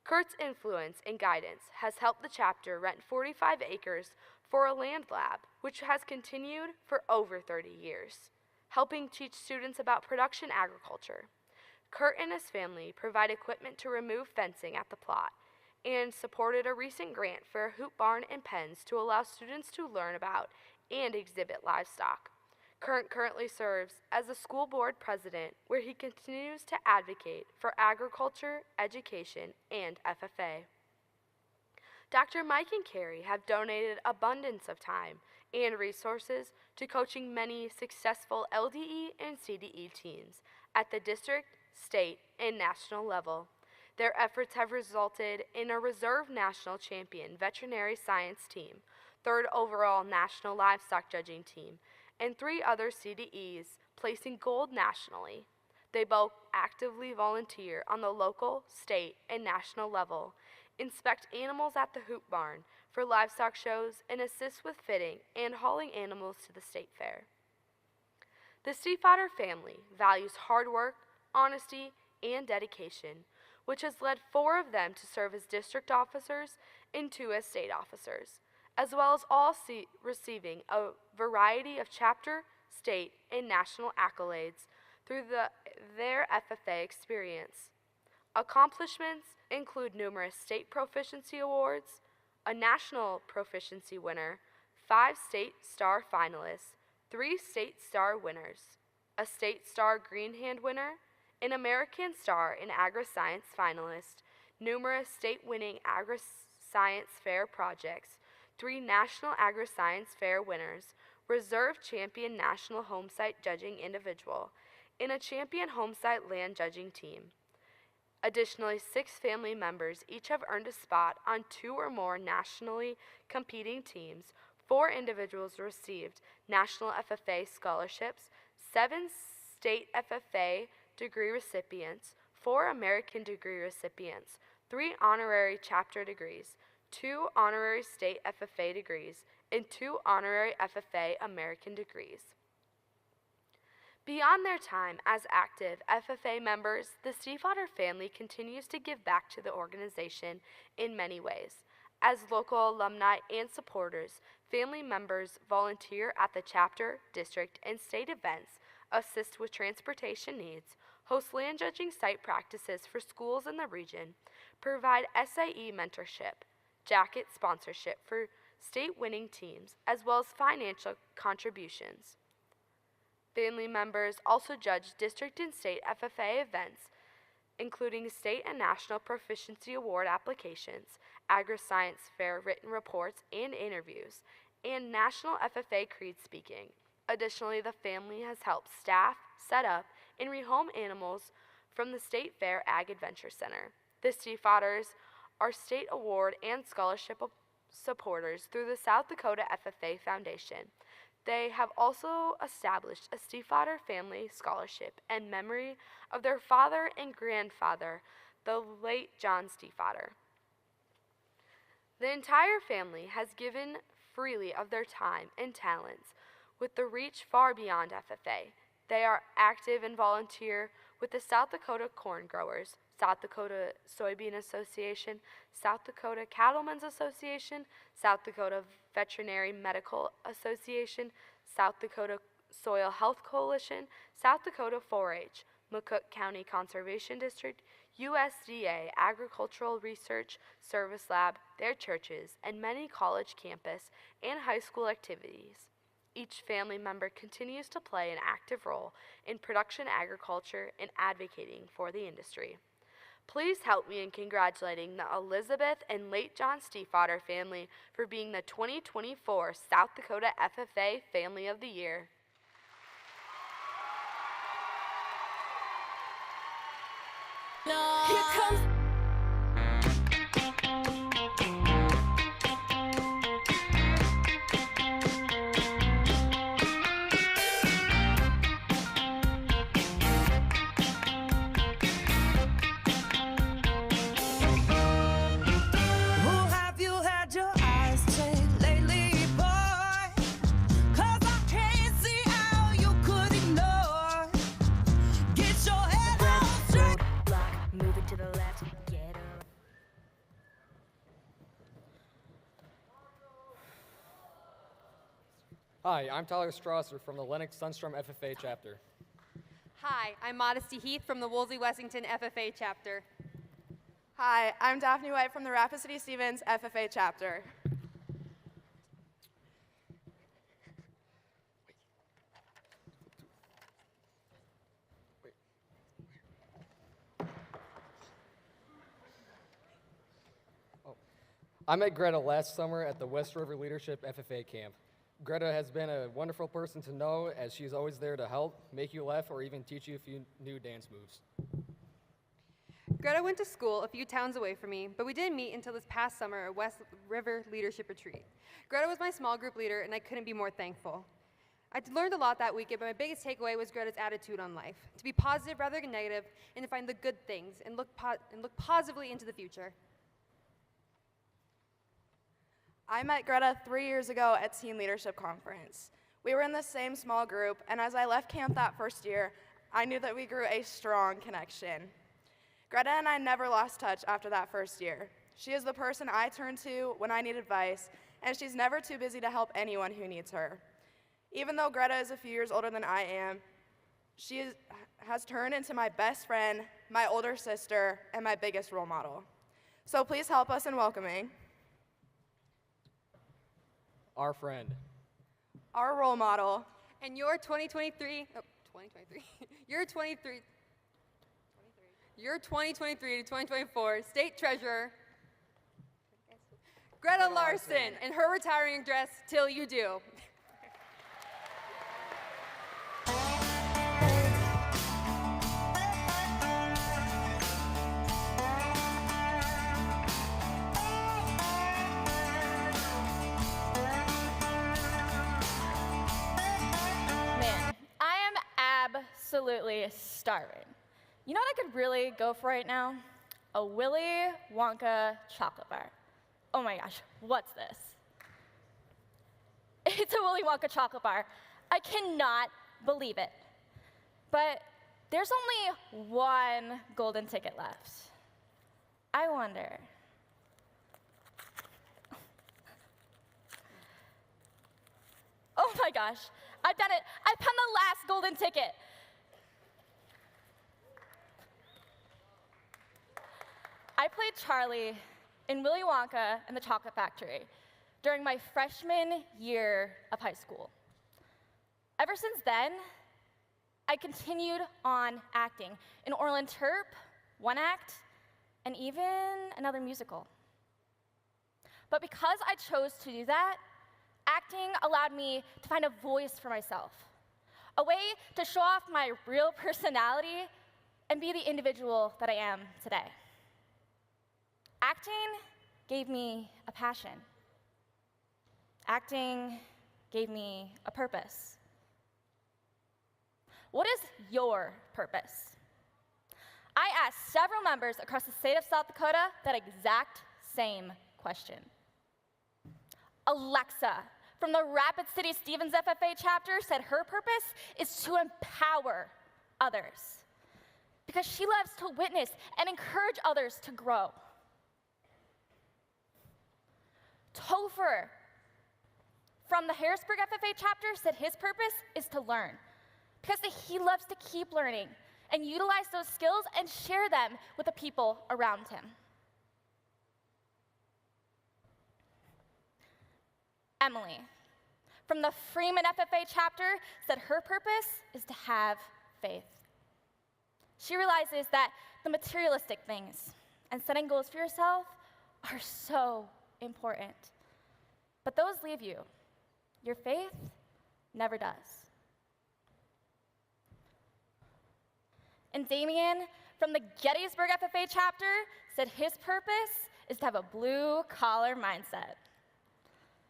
Speaker 18: Kurt's influence and guidance has helped the chapter rent 45 acres for a land lab, which has continued for over 30 years, helping teach students about production agriculture. Kurt and his family provide equipment to remove fencing at the plot and supported a recent grant for a hoop barn and pens to allow students to learn about and exhibit livestock. Kurt currently serves as the school board president, where he continues to advocate for agriculture, education, and FFA. Dr. Mike and Carrie have donated abundance of time and resources to coaching many successful LDE and CDE teams at the district, state, and national level. Their efforts have resulted in a reserve national champion veterinary science team, 3rd overall national livestock judging team, and 3 other CDEs placing gold nationally. They both actively volunteer on the local, state, and national level, inspect animals at the hoop barn for livestock shows, and assist with fitting and hauling animals to the state fair. The Stiefvater family values hard work, honesty, and dedication, which has led 4 of them to serve as district officers and 2 as state officers, as well as all receiving a variety of chapter, state, and national accolades through their FFA experience. Accomplishments include numerous state proficiency awards, a national proficiency winner, 5 state star finalists, 3 state star winners, a state star green hand winner, an American Star and Agri-Science finalist, numerous state-winning Agri-Science Fair projects, 3 National Agri-Science Fair winners, Reserve Champion National Homesite Judging Individual, and a Champion Homesite Land Judging Team. Additionally, 6 family members each have earned a spot on 2 or more nationally competing teams. 4 individuals received National FFA scholarships, 7 state FFA degree recipients, 4 American degree recipients, 3 honorary chapter degrees, 2 honorary state FFA degrees, and 2 honorary FFA American degrees. Beyond their time as active FFA members, the Stiefvater family continues to give back to the organization in many ways. As local alumni and supporters, family members volunteer at the chapter, district, and state events, assist with transportation needs, host land judging site practices for schools in the region, provide SAE mentorship, jacket sponsorship for state-winning teams, as well as financial contributions. Family members also judge district and state FFA events, including state and national proficiency award applications, Agri-Science Fair written reports and interviews, and national FFA creed speaking. Additionally, the family has helped staff, set up, and rehome animals from the State Fair Ag Adventure Center. The Stiefvaters are state award and scholarship supporters through the South Dakota FFA Foundation. They have also established a Stiefvater family scholarship in memory of their father and grandfather, the late John Stiefvater. The entire family has given freely of their time and talents with the reach far beyond FFA. They are active and volunteer with the South Dakota Corn Growers, South Dakota Soybean Association, South Dakota Cattlemen's Association, South Dakota Veterinary Medical Association, South Dakota Soil Health Coalition, South Dakota 4-H, McCook County Conservation District, USDA Agricultural Research Service Lab, their churches, and many college campus and high school activities. Each family member continues to play an active role in production agriculture and advocating for the industry. Please help me in congratulating the Elizabeth and late John Stiefvater family for being the 2024 South Dakota FFA Family of the Year.
Speaker 8: Here comes
Speaker 19: Hi, I'm Tyler Strasser from the Lennox Sunstrom FFA chapter.
Speaker 20: Hi, I'm Modesty Heath from the Woolsey Wessington FFA chapter.
Speaker 21: Hi, I'm Daphne White from the Rapid City Stevens FFA chapter.
Speaker 19: I met Greta last summer at the West River Leadership FFA camp. Greta has been a wonderful person to know, as she's always there to help, make you laugh, or even teach you a few new dance moves.
Speaker 20: Greta went to school a few towns away from me, but we didn't meet until this past summer at West River Leadership Retreat. Greta was my small group leader, and I couldn't be more thankful. I learned a lot that weekend, but my biggest takeaway was Greta's attitude on life, to be positive rather than negative, and to find the good things and look positively into the future.
Speaker 21: I met Greta 3 years ago at Teen Leadership Conference. We were in the same small group, and as I left camp that first year, I knew that we grew a strong connection. Greta and I never lost touch after that first year. She is the person I turn to when I need advice, and she's never too busy to help anyone who needs her. Even though Greta is a few years older than I am, she has turned into my best friend, my older sister, and my biggest role model. So please help us in welcoming
Speaker 19: Our friend.
Speaker 21: our role model,
Speaker 20: and your 2023 to 2024 State Treasurer, Greta Larson, and her retiring address, Till You Do.
Speaker 5: Man, I am absolutely starving. You know what I could really go for right now? A Willy Wonka chocolate bar. Oh my gosh, what's this? It's a Willy Wonka chocolate bar. I cannot believe it. But there's only one golden ticket left. I wonder. Oh my gosh, I've done it. I found the last golden ticket. I played Charlie in Willy Wonka and the Chocolate Factory during my freshman year of high school. Ever since then, I continued on acting in Orland Terp, one act, and even another musical. But because I chose to do that, acting allowed me to find a voice for myself, a way to show off my real personality and be the individual that I am today. Acting gave me a passion. Acting gave me a purpose. What is your purpose? I asked several members across the state of South Dakota that exact same question. Alexa from the Rapid City Stevens FFA chapter said her purpose is to empower others because she loves to witness and encourage others to grow. Topher from the Harrisburg FFA chapter said his purpose is to learn because he loves to keep learning and utilize those skills and share them with the people around him. Emily from the Freeman FFA chapter said her purpose is to have faith. She realizes that the materialistic things and setting goals for yourself are so important. But those leave you. Your faith never does. And Damien from the Gettysburg FFA chapter said his purpose is to have a blue-collar mindset.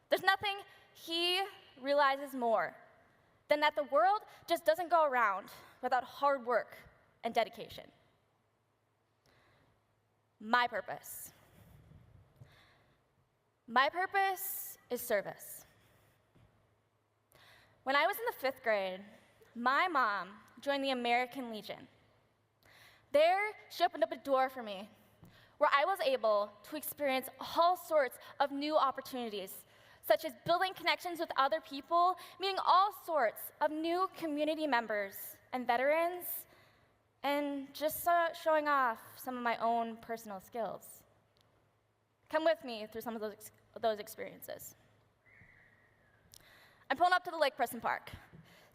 Speaker 5: There's nothing he realizes more than that the world just doesn't go around without hard work and dedication. My purpose. My purpose is service. When I was in the 5th grade, my mom joined the American Legion. There, she opened up a door for me where I was able to experience all sorts of new opportunities, such as building connections with other people, meeting all sorts of new community members and veterans, and just showing off some of my own personal skills. Come with me through some of those experiences. I'm pulling up to the Lake Preston Park,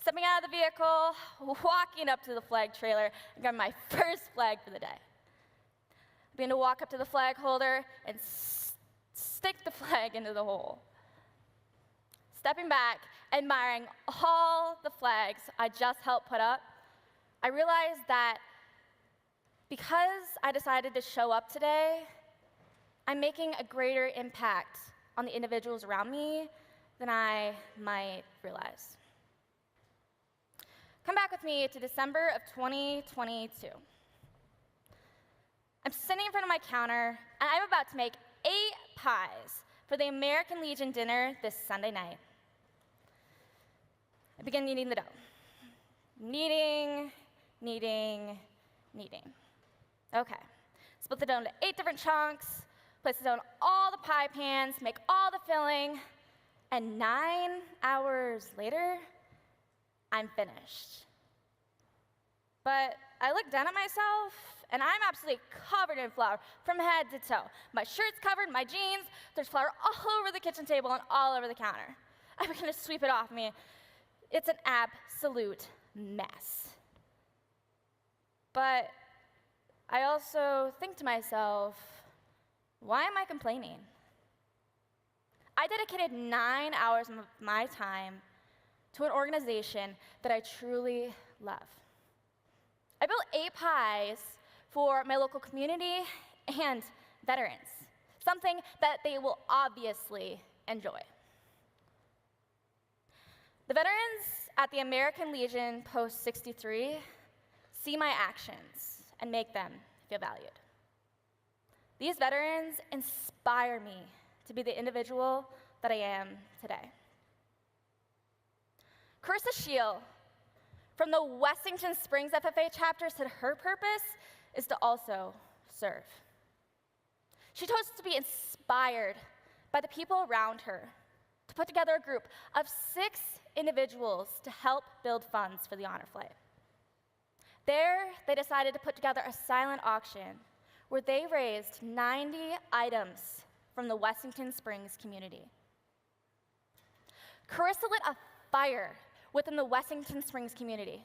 Speaker 5: stepping out of the vehicle, walking up to the flag trailer, and grabbing my first flag for the day. I begin to walk up to the flag holder and stick the flag into the hole. Stepping back, admiring all the flags I just helped put up, I realized that because I decided to show up today, I'm making a greater impact on the individuals around me than I might realize. Come back with me to December of 2022. I'm sitting in front of my counter, and I'm about to make 8 pies for the American Legion dinner this Sunday night. I begin kneading the dough. Kneading. Okay, split the dough into 8 different chunks, place the dough in all the pie pans, make all the filling, and 9 hours later, I'm finished. But I look down at myself, and I'm absolutely covered in flour from head to toe. My shirt's covered, my jeans, there's flour all over the kitchen table and all over the counter. I begin to sweep it off me. It's an absolute mess. But I also think to myself, why am I complaining? I dedicated 9 hours of my time to an organization that I truly love. I built 8 pies for my local community and veterans, something that they will obviously enjoy. The veterans at the American Legion Post 63 see my actions and make them feel valued. These veterans inspire me to be the individual that I am today. Carissa Scheel from the Wessington Springs FFA chapter said her purpose is to also serve. She chose to be inspired by the people around her to put together a group of 6 individuals to help build funds for the honor flight. There, they decided to put together a silent auction where they raised 90 items from the Wessington Springs community. Carissa lit a fire within the Wessington Springs community.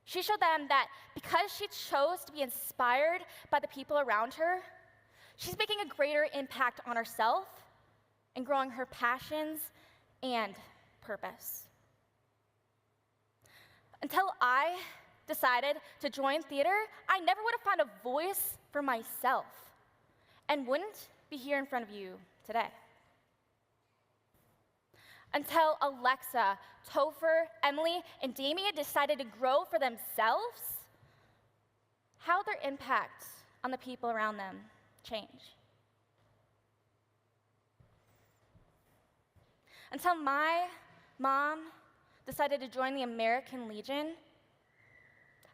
Speaker 5: She showed them that because she chose to be inspired by the people around her, she's making a greater impact on herself and growing her passions and purpose. Until I decided to join theater, I never would have found a voice for myself and wouldn't be here in front of you today. Until Alexa, Topher, Emily, and Damien decided to grow for themselves, how their impact on the people around them change. Until my mom decided to join the American Legion,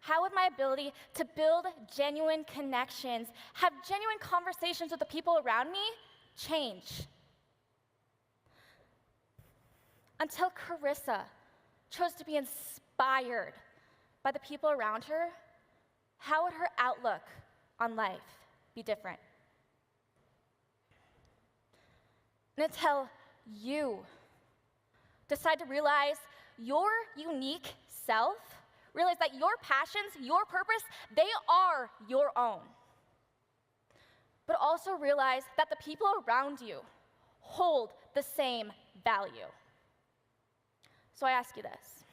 Speaker 5: how would my ability to build genuine connections, have genuine conversations with the people around me change? Until Carissa chose to be inspired by the people around her, how would her outlook on life be different? And until you decide to realize your unique self, realize that your passions, your purpose, they are your own. But also realize that the people around you hold the same value. So I ask you this.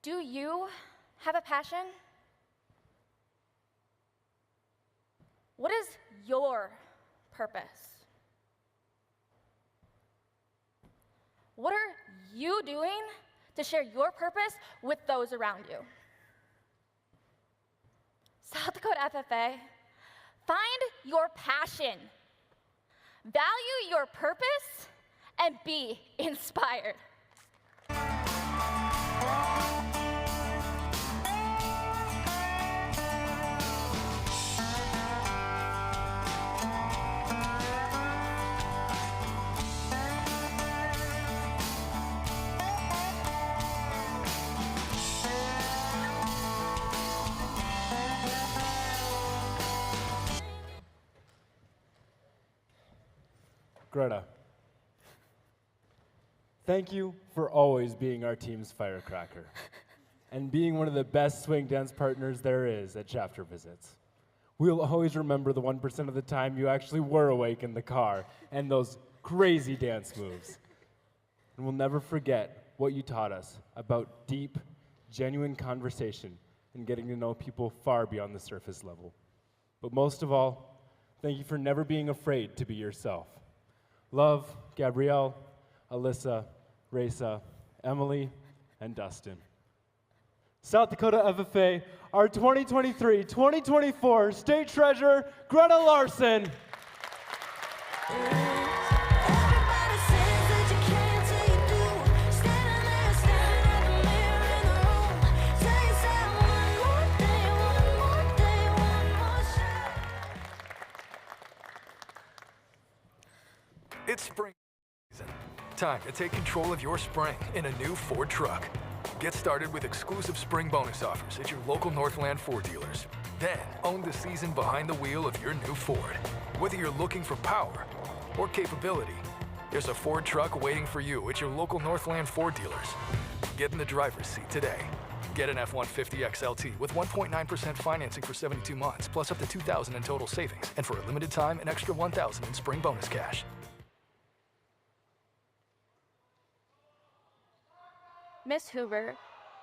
Speaker 5: Do you have a passion? What is your purpose? What are you doing to share your purpose with those around you? South Dakota FFA, find your passion, value your purpose, and be inspired.
Speaker 2: Greta, thank you for always being our team's firecracker and being one of the best swing dance partners there is at chapter visits. We'll always remember the 1% of the time you actually were awake in the car and those crazy dance moves. And we'll never forget what you taught us about deep, genuine conversation and getting to know people far beyond the surface level. But most of all, thank you for never being afraid to be yourself. Love, Gabrielle, Alyssa, Raisa, Emily, and Dustin. South Dakota FFA, our 2023-2024 State Treasurer, Greta Larson.
Speaker 17: It's spring season. Time to take control of your spring in a new Ford truck. Get started with exclusive spring bonus offers at your local Northland Ford dealers. Then, own the season behind the wheel of your new Ford. Whether you're looking for power or capability, there's a Ford truck waiting for you at your local Northland Ford dealers. Get in the driver's seat today. Get an F-150 XLT with 1.9% financing for 72 months, plus up to $2,000 in total savings, and for a limited time, an extra $1,000 in spring bonus cash.
Speaker 7: Miss Hoover,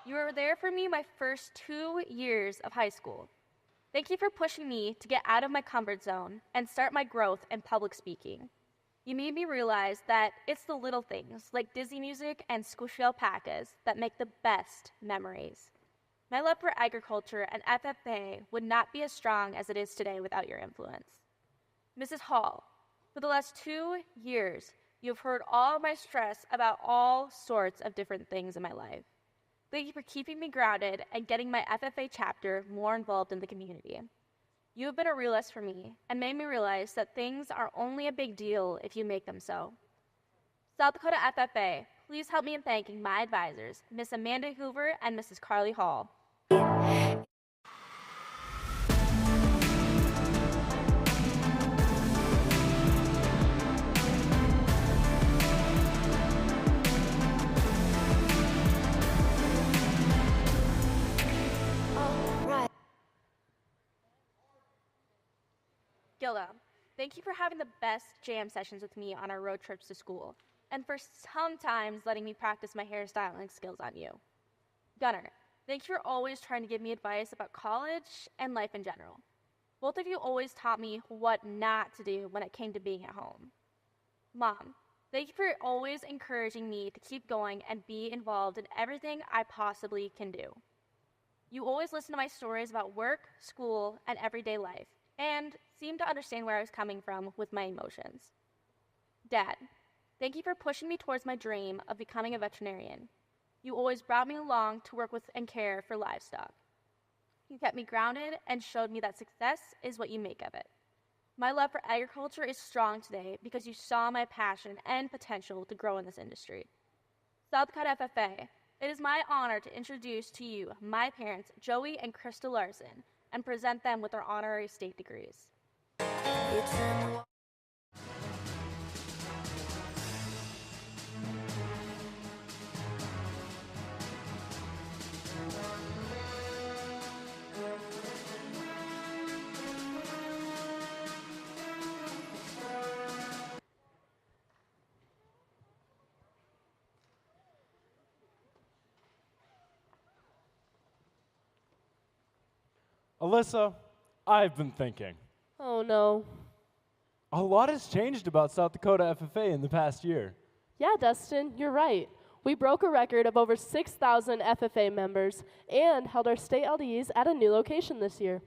Speaker 7: you were there for me my first 2 years of high school. Thank you for pushing me to get out of my comfort zone and start my growth in public speaking. You made me realize that it's the little things like Disney music and squishy alpacas that make the best memories. My love for agriculture and FFA would not be as strong as it is today without your influence. Mrs. Hall, for the last 2 years, you've heard all my stress about all sorts of different things in my life. Thank you for keeping me grounded and getting my FFA chapter more involved in the community. You have been a realist for me and made me realize that things are only a big deal if you make them so. South Dakota FFA, please help me in thanking my advisors, Miss Amanda Hoover and Mrs. Carly Hall. Gilda, thank you for having the best jam sessions with me on our road trips to school, and for sometimes letting me practice my hairstyling skills on you. Gunnar, thank you for always trying to give me advice about college and life in general. Both of you always taught me what not to do when it came to being at home. Mom, thank you for always encouraging me to keep going and be involved in everything I possibly can do. You always listen to my stories about work, school, and everyday life, and seem to understand where I was coming from with my emotions. Dad, thank you for pushing me towards my dream of becoming a veterinarian. You always brought me along to work with and care for livestock. You kept me grounded and showed me that success is what you make of it. My love for agriculture is strong today because you saw my passion and potential to grow in this industry. South Dakota FFA, it is my honor to introduce to you my parents, Joey and Krista Larson, and present them with their honorary state degrees.
Speaker 2: Alyssa, I've been thinking.
Speaker 3: Oh no.
Speaker 2: A lot has changed about South Dakota FFA in the past year.
Speaker 3: Yeah, Dustin, you're right. We broke a record of over 6,000 FFA members and held our state LDEs at a new location this year.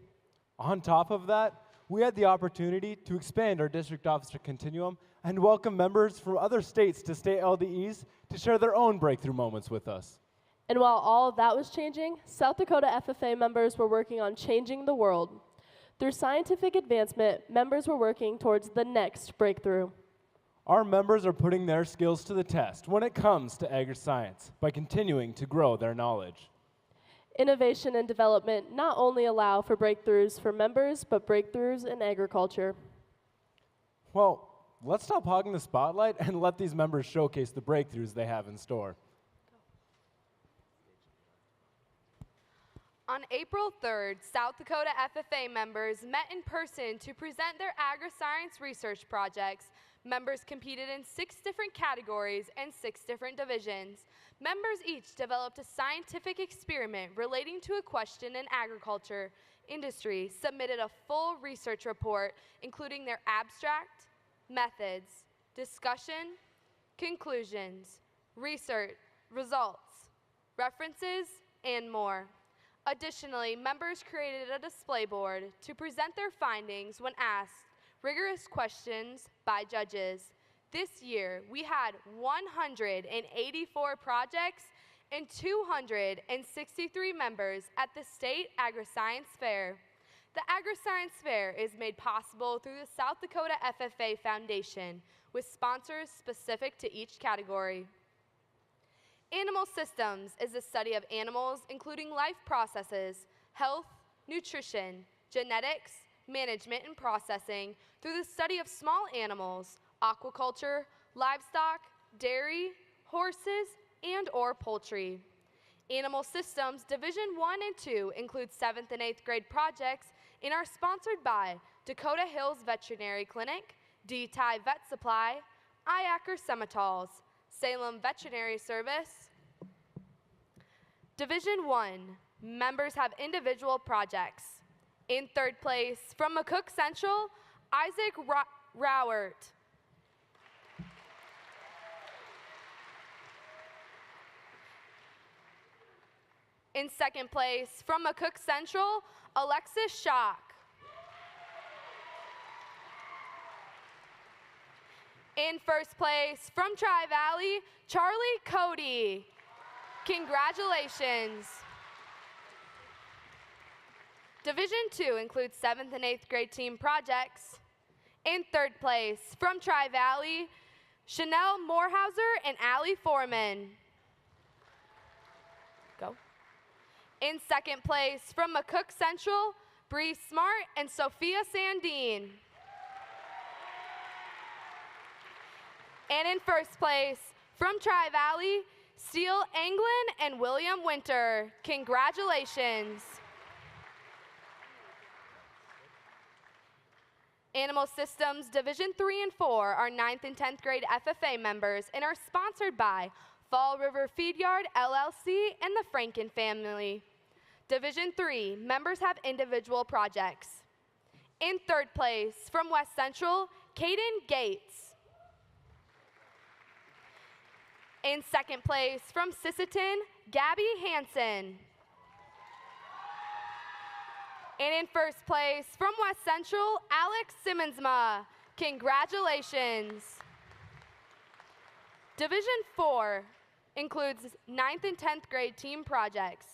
Speaker 2: On top of that, we had the opportunity to expand our district officer continuum and welcome members from other states to state LDEs to share their own breakthrough moments with us.
Speaker 3: And while all of that was changing, South Dakota FFA members were working on changing the world. Through scientific advancement, members were working towards the next breakthrough.
Speaker 2: Our members are putting their skills to the test when it comes to agri-science by continuing to grow their knowledge.
Speaker 3: Innovation and development not only allow for breakthroughs for members, but breakthroughs in agriculture.
Speaker 2: Well, let's stop hogging the spotlight and let these members showcase the breakthroughs they have in store.
Speaker 18: On April 3rd, South Dakota FFA members met in person to present their agri-science research projects. Members competed in 6 different categories and 6 different divisions. Members each developed a scientific experiment relating to a question in agriculture industry, submitted a full research report, including their abstract, methods, discussion, conclusions, research, results, references, and more. Additionally, members created a display board to present their findings when asked rigorous questions by judges. This year, we had 184 projects and 263 members at the State Agri-Science Fair. The Agri-Science Fair is made possible through the South Dakota FFA Foundation, with sponsors specific to each category. Animal systems is the study of animals, including life processes, health, nutrition, genetics, management, and processing through the study of small animals, aquaculture, livestock, dairy, horses, and/or poultry. Animal Systems Division 1 and 2 include 7th and 8th grade projects and are sponsored by Dakota Hills Veterinary Clinic, D-Ty Vet Supply, Iacker Sematols, Salem Veterinary Service. Division 1, members have individual projects. In 3rd place, from McCook Central, Isaac Rowert. In 2nd place, from McCook Central, Alexis Schock. In 1st place, from Tri-Valley, Charlie Cody. Congratulations. Division 2 includes 7th and 8th grade team projects. In 3rd place, from Tri-Valley, Chanel Morehauser and Allie Foreman. Go. In 2nd place, from McCook Central, Bree Smart and Sophia Sandine. And in 1st place, from Tri-Valley, Steele Anglin and William Winter. Congratulations. Animal Systems Division 3 and 4 are 9th and 10th grade FFA members and are sponsored by Fall River Feed Yard LLC and the Franken family. Division 3, members have individual projects. In 3rd place, from West Central, Caden Gates. In second place, from Sisseton, Gabby Hansen. And in first place, from West Central, Alex Simmonsma. Congratulations. Division 4 includes 9th and 10th grade team projects.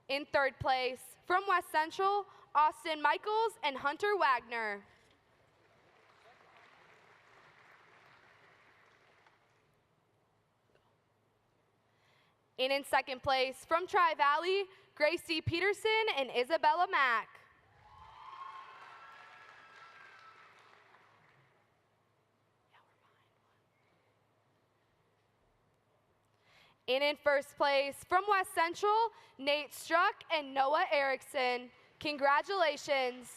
Speaker 18: In third place, from West Central, Austin Michaels and Hunter Wagner. And in second place, from Tri-Valley, Gracie Peterson and Isabella Mack. And in first place, from West Central, Nate Struck and Noah Erickson. Congratulations.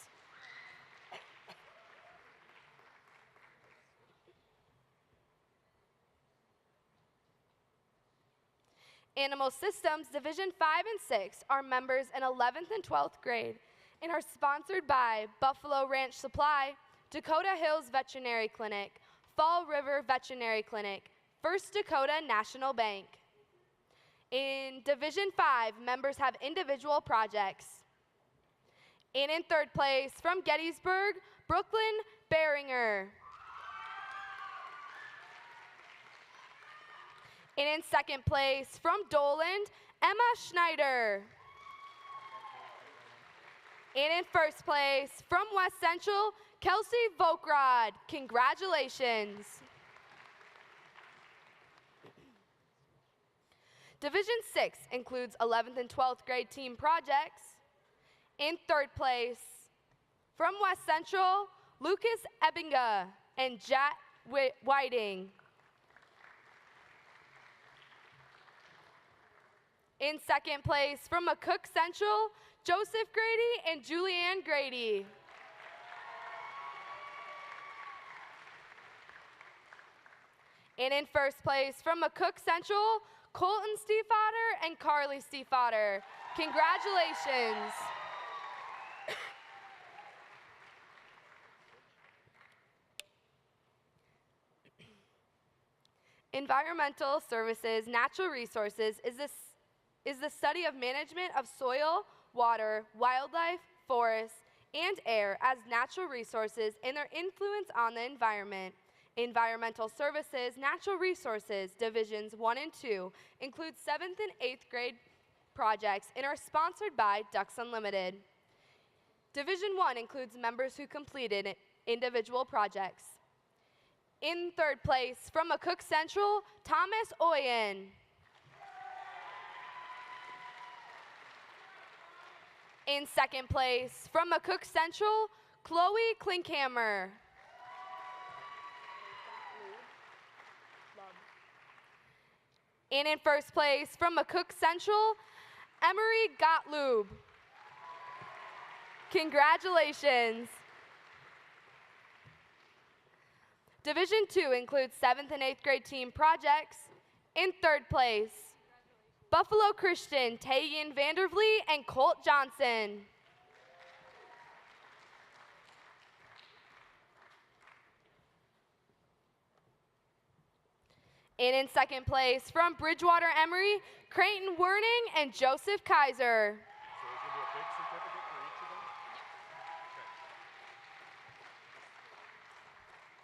Speaker 18: Animal Systems Division 5 and 6 are members in 11th and 12th grade and are sponsored by Buffalo Ranch Supply, Dakota Hills Veterinary Clinic, Fall River Veterinary Clinic, First Dakota National Bank. In Division 5, members have individual projects. And in third place, from Gettysburg, Brooklyn Beringer. And in second place, from Doland, Emma Schneider. And in first place, from West Central, Kelsey Vokrod. Congratulations. Division 6 includes 11th and 12th grade team projects. In third place, from West Central, Lucas Ebbinga and Jack Whiting. In second place, from McCook Central, Joseph Grady and Julianne Grady. And in first place, from McCook Central, Colton Stiefvater and Carly Stiefvater. Congratulations. Environmental Services Natural Resources is the study of management of soil, water, wildlife, forests, and air as natural resources and their influence on the environment. Environmental Services Natural Resources Divisions 1 and 2 include 7th and 8th grade projects and are sponsored by Ducks Unlimited. Division 1 includes members who completed individual projects. In third place, from McCook Central, Thomas Oyen. In second place, from McCook Central, Chloe Klinkhammer. And in first place, from McCook Central, Emery Gottlob. Congratulations. Division 2 includes 7th and 8th grade team projects. In third place, Buffalo Christian, Tegan Vandervlee and Colt Johnson. And in second place, from Bridgewater Emory, Creighton Werning and Joseph Kaiser.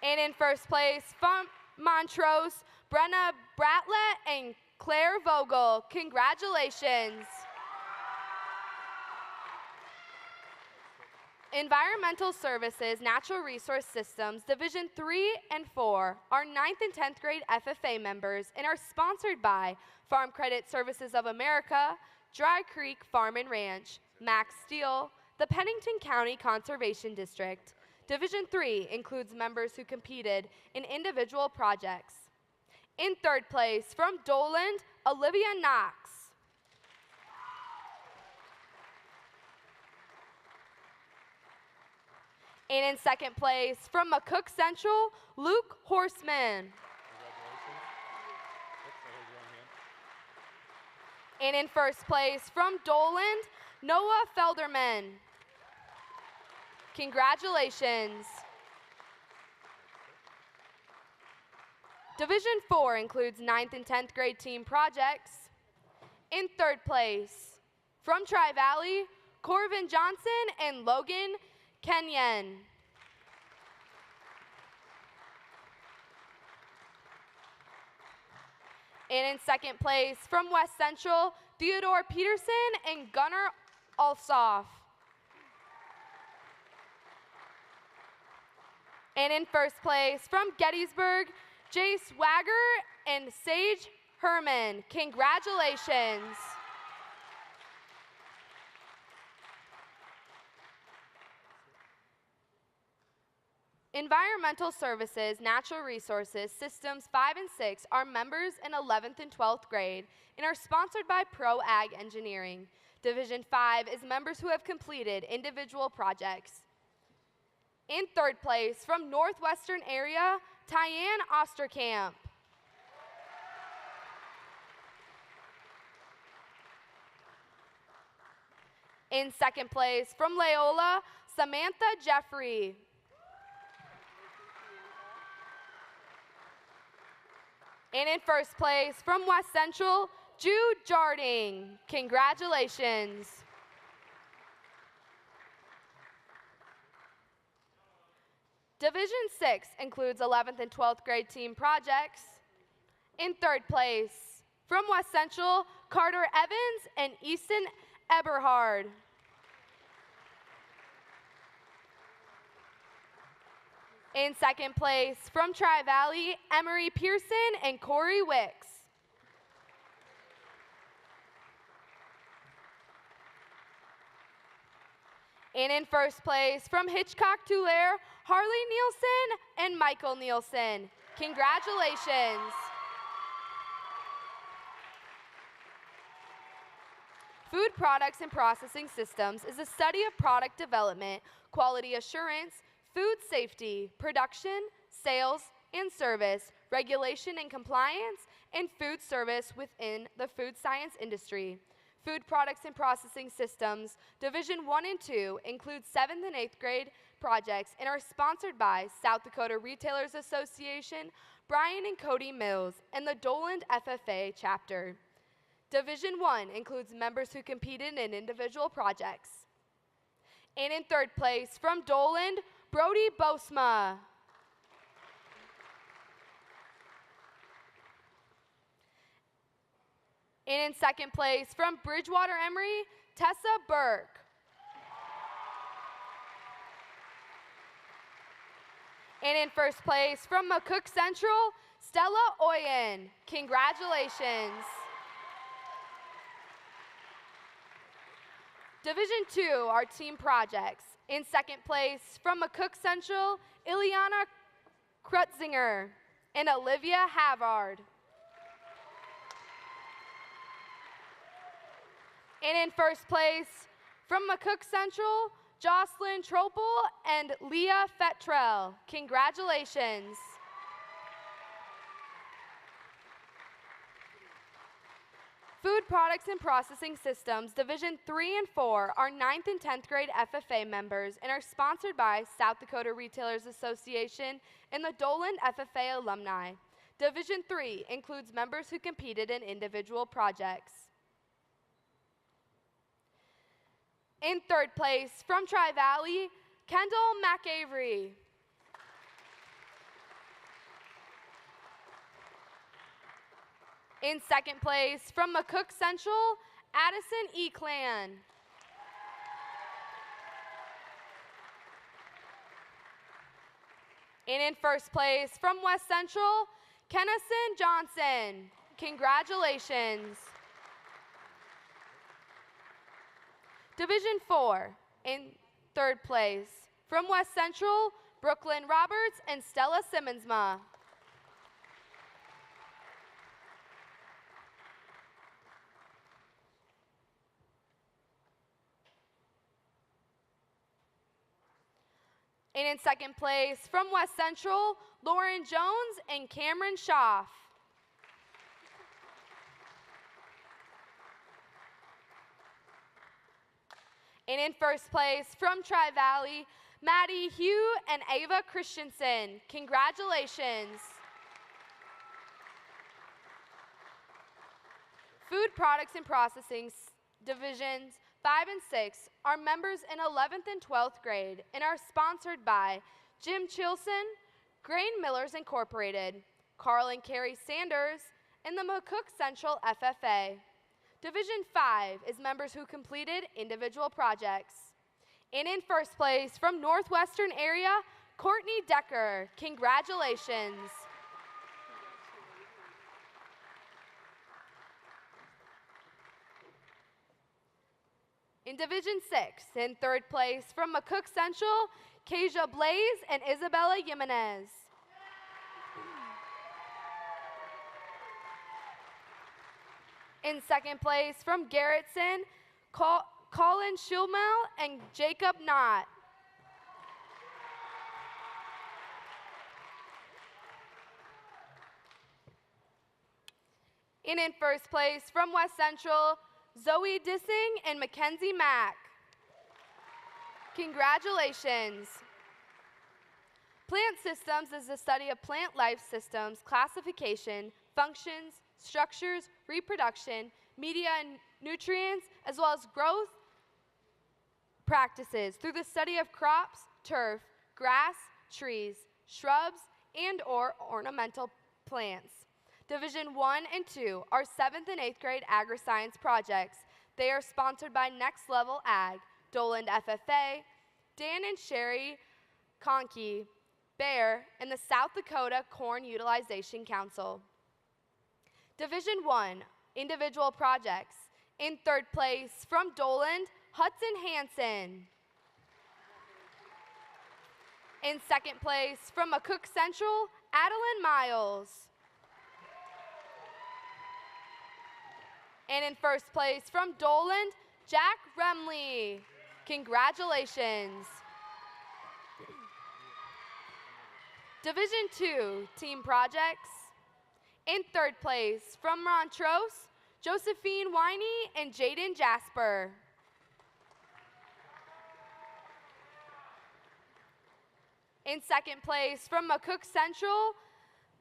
Speaker 18: And in first place, from Montrose, Brenna Bratlett and Claire Vogel. Congratulations. Environmental Services Natural Resource Systems Division 3 and 4 are 9th and 10th grade FFA members and are sponsored by Farm Credit Services of America, Dry Creek Farm and Ranch, Max Steel, the Pennington County Conservation District. Division 3 includes members who competed in individual projects. In third place, from Doland, Olivia Knox. And in second place, from McCook Central, Luke Horseman. And in first place, from Doland, Noah Felderman. Congratulations. Division 4 includes 9th and 10th grade team projects. In third place, from Tri-Valley, Corvin Johnson and Logan Kenyon. And in second place, from West Central, Theodore Peterson and Gunnar Alsoff. And in first place, from Gettysburg, Jace Wagger and Sage Herman. Congratulations. Environmental Services, Natural Resources, Systems 5 and 6 are members in 11th and 12th grade and are sponsored by Pro Ag Engineering. Division 5 is members who have completed individual projects. In third place, from Northwestern area, Tyann Osterkamp. In second place, from Loyola, Samantha Jeffrey. And in first place, from West Central, Jude Jarding. Congratulations. Division 6 includes 11th and 12th grade team projects. In third place, from West Central, Carter Evans and Easton Eberhard. In second place, from Tri-Valley, Emery Pearson and Corey Wicks. And in first place, from Hitchcock Tulare, Harley Nielsen and Michael Nielsen. Congratulations. Food Products and Processing Systems is a study of product development, quality assurance, food safety, production, sales, and service, regulation and compliance, and food service within the food science industry. Food Products and Processing Systems, Division 1 and 2 include 7th and 8th grade projects and are sponsored by South Dakota Retailers Association, Brian and Cody Mills, and the Doland FFA chapter. Division 1 includes members who competed in individual projects. And in third place, from Doland, Brody Bosma. And in second place, from Bridgewater Emory, Tessa Burke. And in first place, from McCook Central, Stella Oyen. Congratulations. Division 2 are team projects. In second place, from McCook Central, Ileana Krutzinger and Olivia Havard. And in first place, from McCook Central, Jocelyn Tropel and Leah Fetrell. Congratulations. Food Products and Processing Systems, Division 3 and 4 are 9th and 10th grade FFA members and are sponsored by South Dakota Retailers Association and the Doland FFA alumni. Division 3 includes members who competed in individual projects. In third place, from Tri-Valley, Kendall McAvery. In second place, from McCook Central, Addison E. Clan. And in first place, from West Central, Kennison Johnson. Congratulations. Division 4, in third place, from West Central, Brooklyn Roberts and Stella Simmonsma. And in second place, from West Central, Lauren Jones and Cameron Schaff. And in first place, from Tri-Valley, Maddie Hugh and Ava Christensen. Congratulations. Food Products and Processing Divisions 5 and 6 are members in 11th and 12th grade and are sponsored by Jim Chilson, Grain Millers Incorporated, Carl and Carrie Sanders, and the McCook Central FFA. Division 5 is members who completed individual projects. And in first place, from Northwestern area, Courtney Decker. Congratulations. In Division 6, in third place, from McCook Central, Kasia Blaze and Isabella Jimenez. In second place, from Garrettson, Colin Schulmel and Jacob Knott. And in first place, from West Central, Zoe Dissing and Mackenzie Mack. Congratulations. Plant systems is the study of plant life systems, classification, functions, structures, reproduction, media and nutrients, as well as growth practices through the study of crops, turf, grass, trees, shrubs, and or ornamental plants. Division 1 and 2 are 7th and 8th grade agri-science projects. They are sponsored by Next Level Ag, Doland FFA, Dan and Sherry Conkey, Bear, and the South Dakota Corn Utilization Council. Division 1, individual projects. In third place, from Doland, Hudson Hansen. In second place, from McCook Central, Adeline Miles. And in first place, from Doland, Jack Remley. Congratulations. Division 2, team projects. In third place, from Montrose, Josephine Winey and Jaden Jasper. In second place, from McCook Central,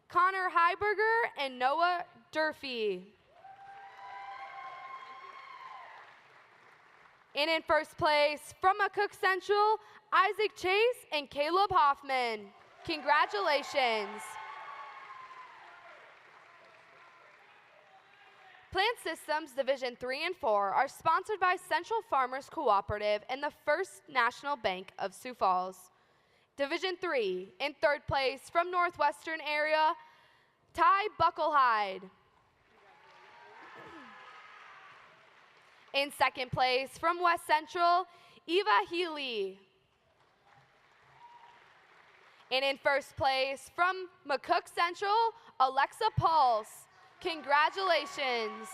Speaker 18: Connor Heiberger and Noah Durfee. And in first place, from McCook Central, Isaac Chase and Caleb Hoffman. Congratulations. Plant Systems Division 3 and 4 are sponsored by Central Farmers Cooperative and the First National Bank of Sioux Falls. Division 3, in third place, from Northwestern area, Ty Bucklehide. In second place, from West Central, Eva Healy. And in first place, from McCook Central, Alexa Pulse. Congratulations.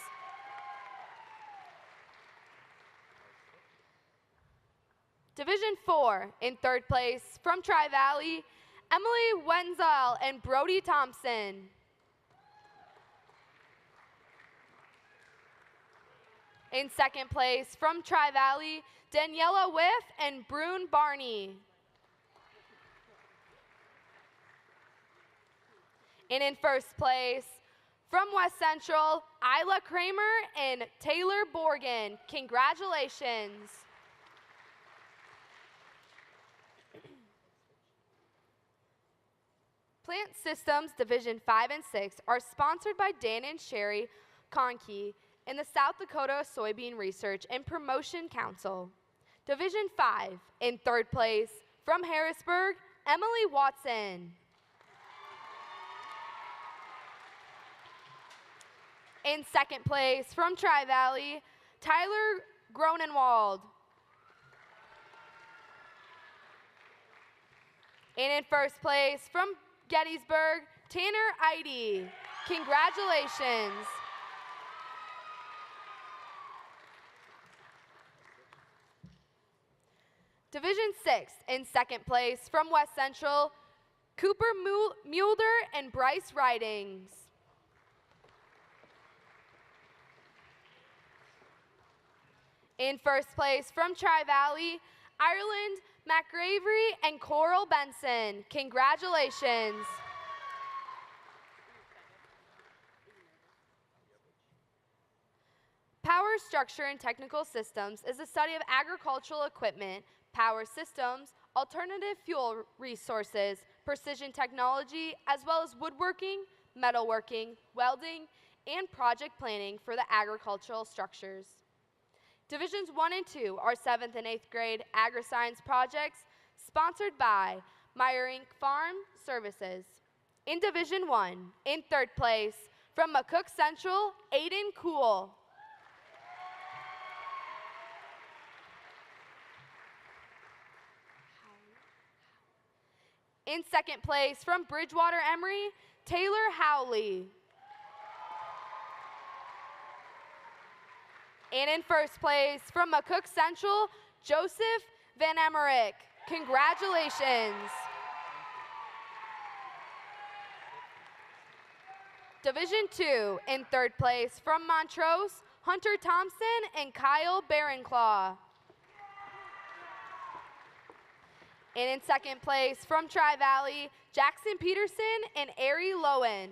Speaker 18: Division 4, in third place, from Tri-Valley, Emily Wenzel and Brody Thompson. In second place, from Tri-Valley, Daniela Whiff and Brune Barney. And in first place, from West Central, Isla Kramer and Taylor Borgen. Congratulations. Plant Systems Division 5 and 6 are sponsored by Dan and Sherry Conkey and the South Dakota Soybean Research and Promotion Council. Division 5, in third place, from Harrisburg, Emily Watson. In second place, from Tri-Valley, Tyler Gronenwald. And in first place, from Gettysburg, Tanner Eide. Congratulations. Division 6, in second place, from West Central, Cooper Mulder and Bryce Ridings. In first place, from Tri-Valley, Ireland McGravery and Coral Benson. Congratulations. Structure, and Technical Systems is the study of agricultural equipment, power systems, alternative fuel resources, precision technology, as well as woodworking, metalworking, welding, and project planning for the agricultural structures. Divisions 1 and 2 are 7th and 8th grade agri-science projects sponsored by Meyer Inc. Farm Services. In Division 1, in 3rd place, from McCook Central, Aiden Cool. In 2nd place, from Bridgewater Emory, Taylor Howley. And in 1st place, from McCook Central, Joseph Van Emmerich. Congratulations. Division 2, in 3rd place, from Montrose, Hunter Thompson and Kyle Barronclaw. And in 2nd place, from Tri-Valley, Jackson Peterson and Ari Lowen.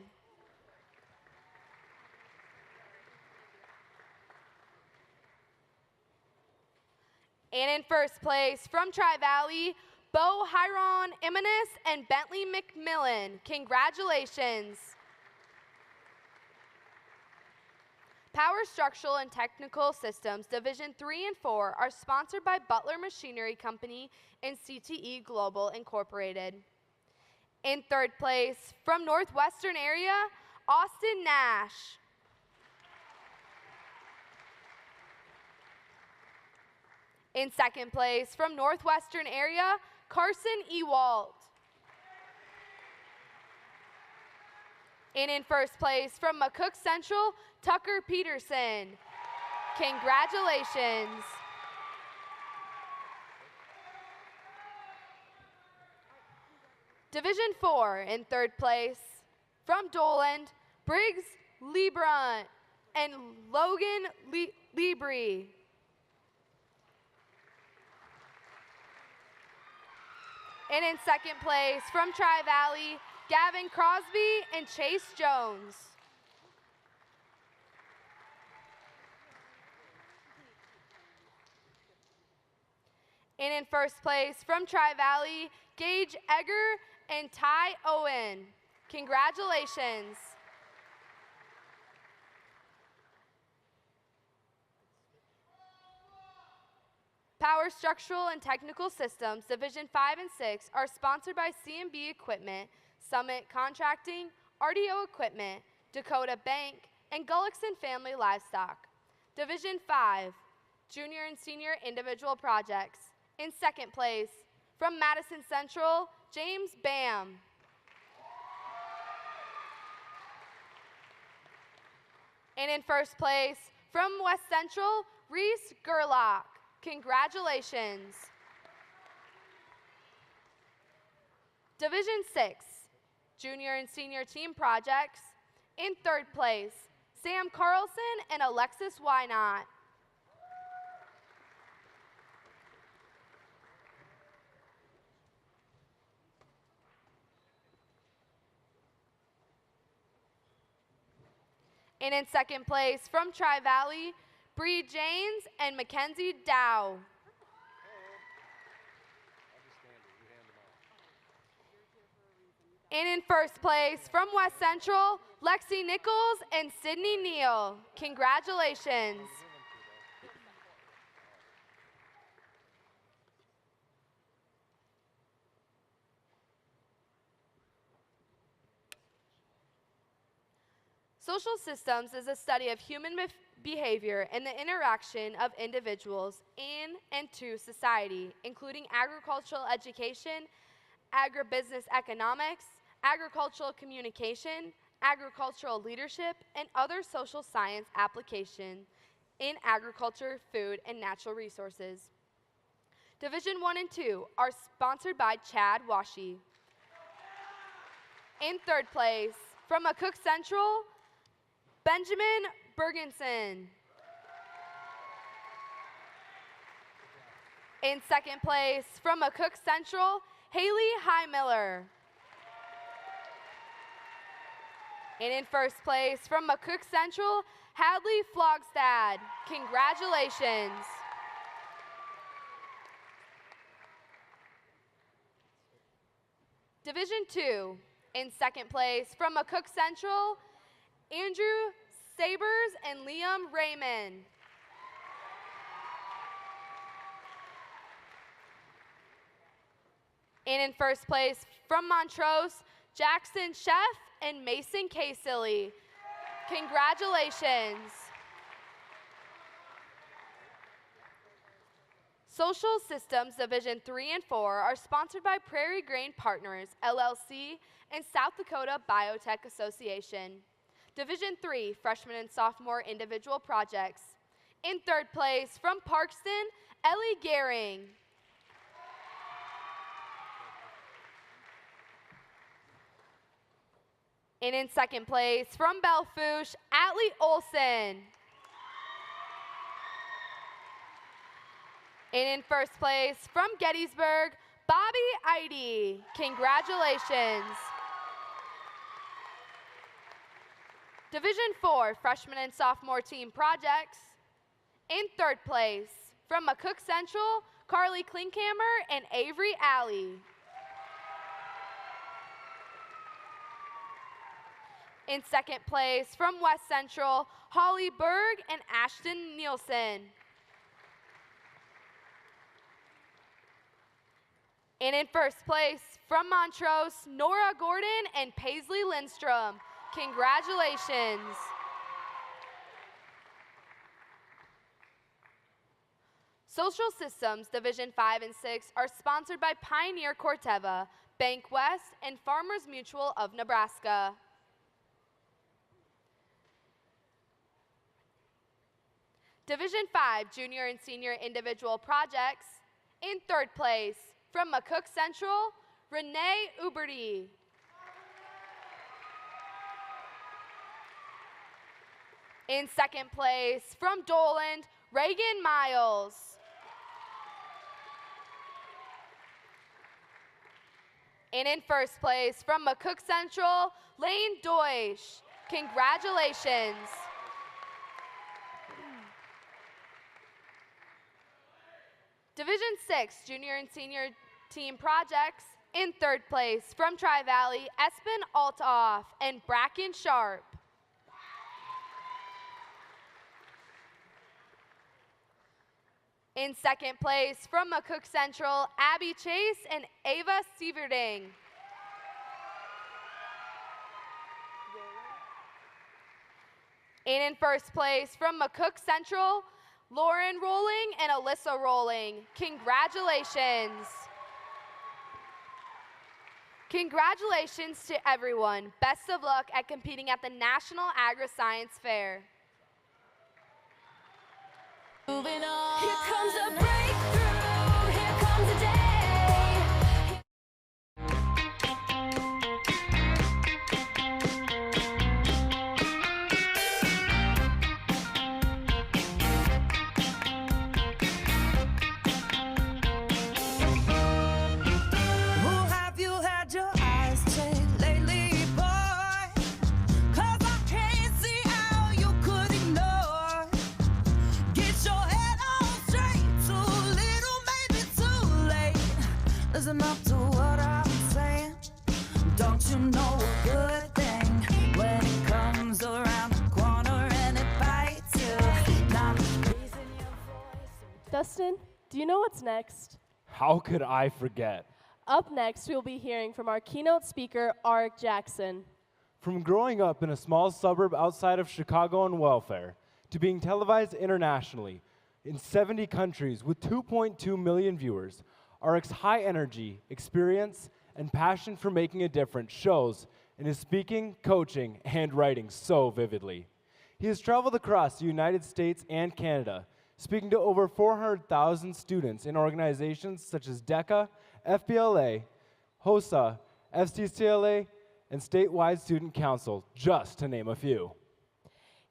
Speaker 18: And in 1st place, from Tri-Valley, Bo Hiron Imanis and Bentley McMillan. Congratulations. Power Structural and Technical Systems, Division 3 and 4 are sponsored by Butler Machinery Company and CTE Global Incorporated. In 3rd place, from Northwestern area, Austin Nash. In 2nd place, from Northwestern area, Carson Ewalt. And in 1st place, from McCook Central, Tucker Peterson. Congratulations. Division 4, in 3rd place, from Doland, Briggs Lebrun and Logan Libri. And in 2nd place, from Tri-Valley, Gavin Crosby and Chase Jones. And in 1st place, from Tri-Valley, Gage Egger and Ty Owen. Congratulations. Power Structural and Technical Systems, Division 5 and 6 are sponsored by C&B Equipment, Summit Contracting, RDO Equipment, Dakota Bank, and Gullickson Family Livestock. Division 5, Junior and Senior Individual Projects. In 2nd place, from Madison Central, James Bam. And in 1st place, from West Central, Reese Gerlach. Congratulations. Division 6, Junior and Senior Team Projects. In 3rd place, Sam Carlson and Alexis Wynot. And in 2nd place, from Tri-Valley, Bree Janes and Mackenzie Dow. And in 1st place, from West Central, Lexi Nichols and Sydney Neal. Congratulations. Social systems is a study of human behavior and the interaction of individuals in and to society, including agricultural education, agribusiness economics, agricultural communication, agricultural leadership, and other social science application in agriculture, food, and natural resources. Division 1 and 2 are sponsored by Chad Washi. In 3rd place, from McCook Central, Benjamin Bergensen. In 2nd place, from McCook Central, Haley Highmiller. And in first place, from McCook Central, Hadley Flogstad. Congratulations. Division 2, in second place, from McCook Central, Andrew Sabers and Liam Raymond. And in first place, from Montrose, Jackson Sheff and Mason Casilly. Congratulations. Social Systems Division 3 and 4 are sponsored by Prairie Grain Partners, LLC, and South Dakota Biotech Association. Division 3, freshman and sophomore individual projects. In third place, from Parkston, Ellie Gehring. And in second place, from Belfouche, Atlee Olson. And in first place, from Gettysburg, Bobby Eide. Congratulations. Division 4, freshman and sophomore team projects. In third place, from McCook Central, Carly Klinkhammer and Avery Alley. In second place, from West Central, Holly Berg and Ashton Nielsen. And in first place, from Montrose, Nora Gordon and Paisley Lindstrom. Congratulations. Social Systems Division 5 and 6 are sponsored by Pioneer Corteva, Bank West, and Farmers Mutual of Nebraska. Division 5 junior and senior individual projects. In third place, from McCook Central, Renee Uberty. In second place, from Doland, Reagan Miles. And in first place, from McCook Central, Lane Deutsch. Congratulations. Division 6 junior and senior team projects. In third place, from Tri-Valley, Espen Altoff and Bracken Sharp. In second place, from McCook Central, Abby Chase and Ava Sieverding. And in first place, from McCook Central, Lauren Rolling and Alyssa Rolling. Congratulations. Congratulations to everyone. Best of luck at competing at the National Agri-Science Fair.
Speaker 8: Moving on. Here comes a breakthrough. Here comes a day. Who have you had your eyes checked lately, boy? 'Cause I can't see how you could ignore. Get your head on straight. Too little, maybe too late. Listen up to what I'm saying. Don't you know a good thing when it comes around the corner and it bites you? Not raising your voice.
Speaker 3: Dustin, do you know what's next?
Speaker 2: How could I forget?
Speaker 3: Up next, we'll be hearing from our keynote speaker, Arik Jackson.
Speaker 2: From growing up in a small suburb outside of Chicago on welfare to being televised internationally in 70 countries with 2.2 million viewers, Arik's high energy, experience, and passion for making a difference shows in his speaking, coaching, and writing so vividly. He has traveled across the United States and Canada, speaking to over 400,000 students in organizations such as DECA, FBLA, HOSA, FCCLA, and statewide student council, just to name a few.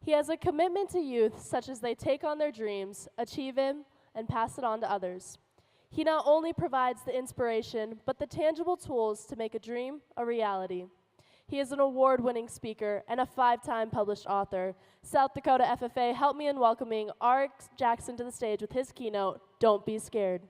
Speaker 3: He has a commitment to youth such as they take on their dreams, achieve them, and pass it on to others. He not only provides the inspiration, but the tangible tools to make a dream a reality. He is an award-winning speaker and a 5-time published author. South Dakota FFA, help me in welcoming R. Jackson to the stage with his keynote, Don't Be Scared.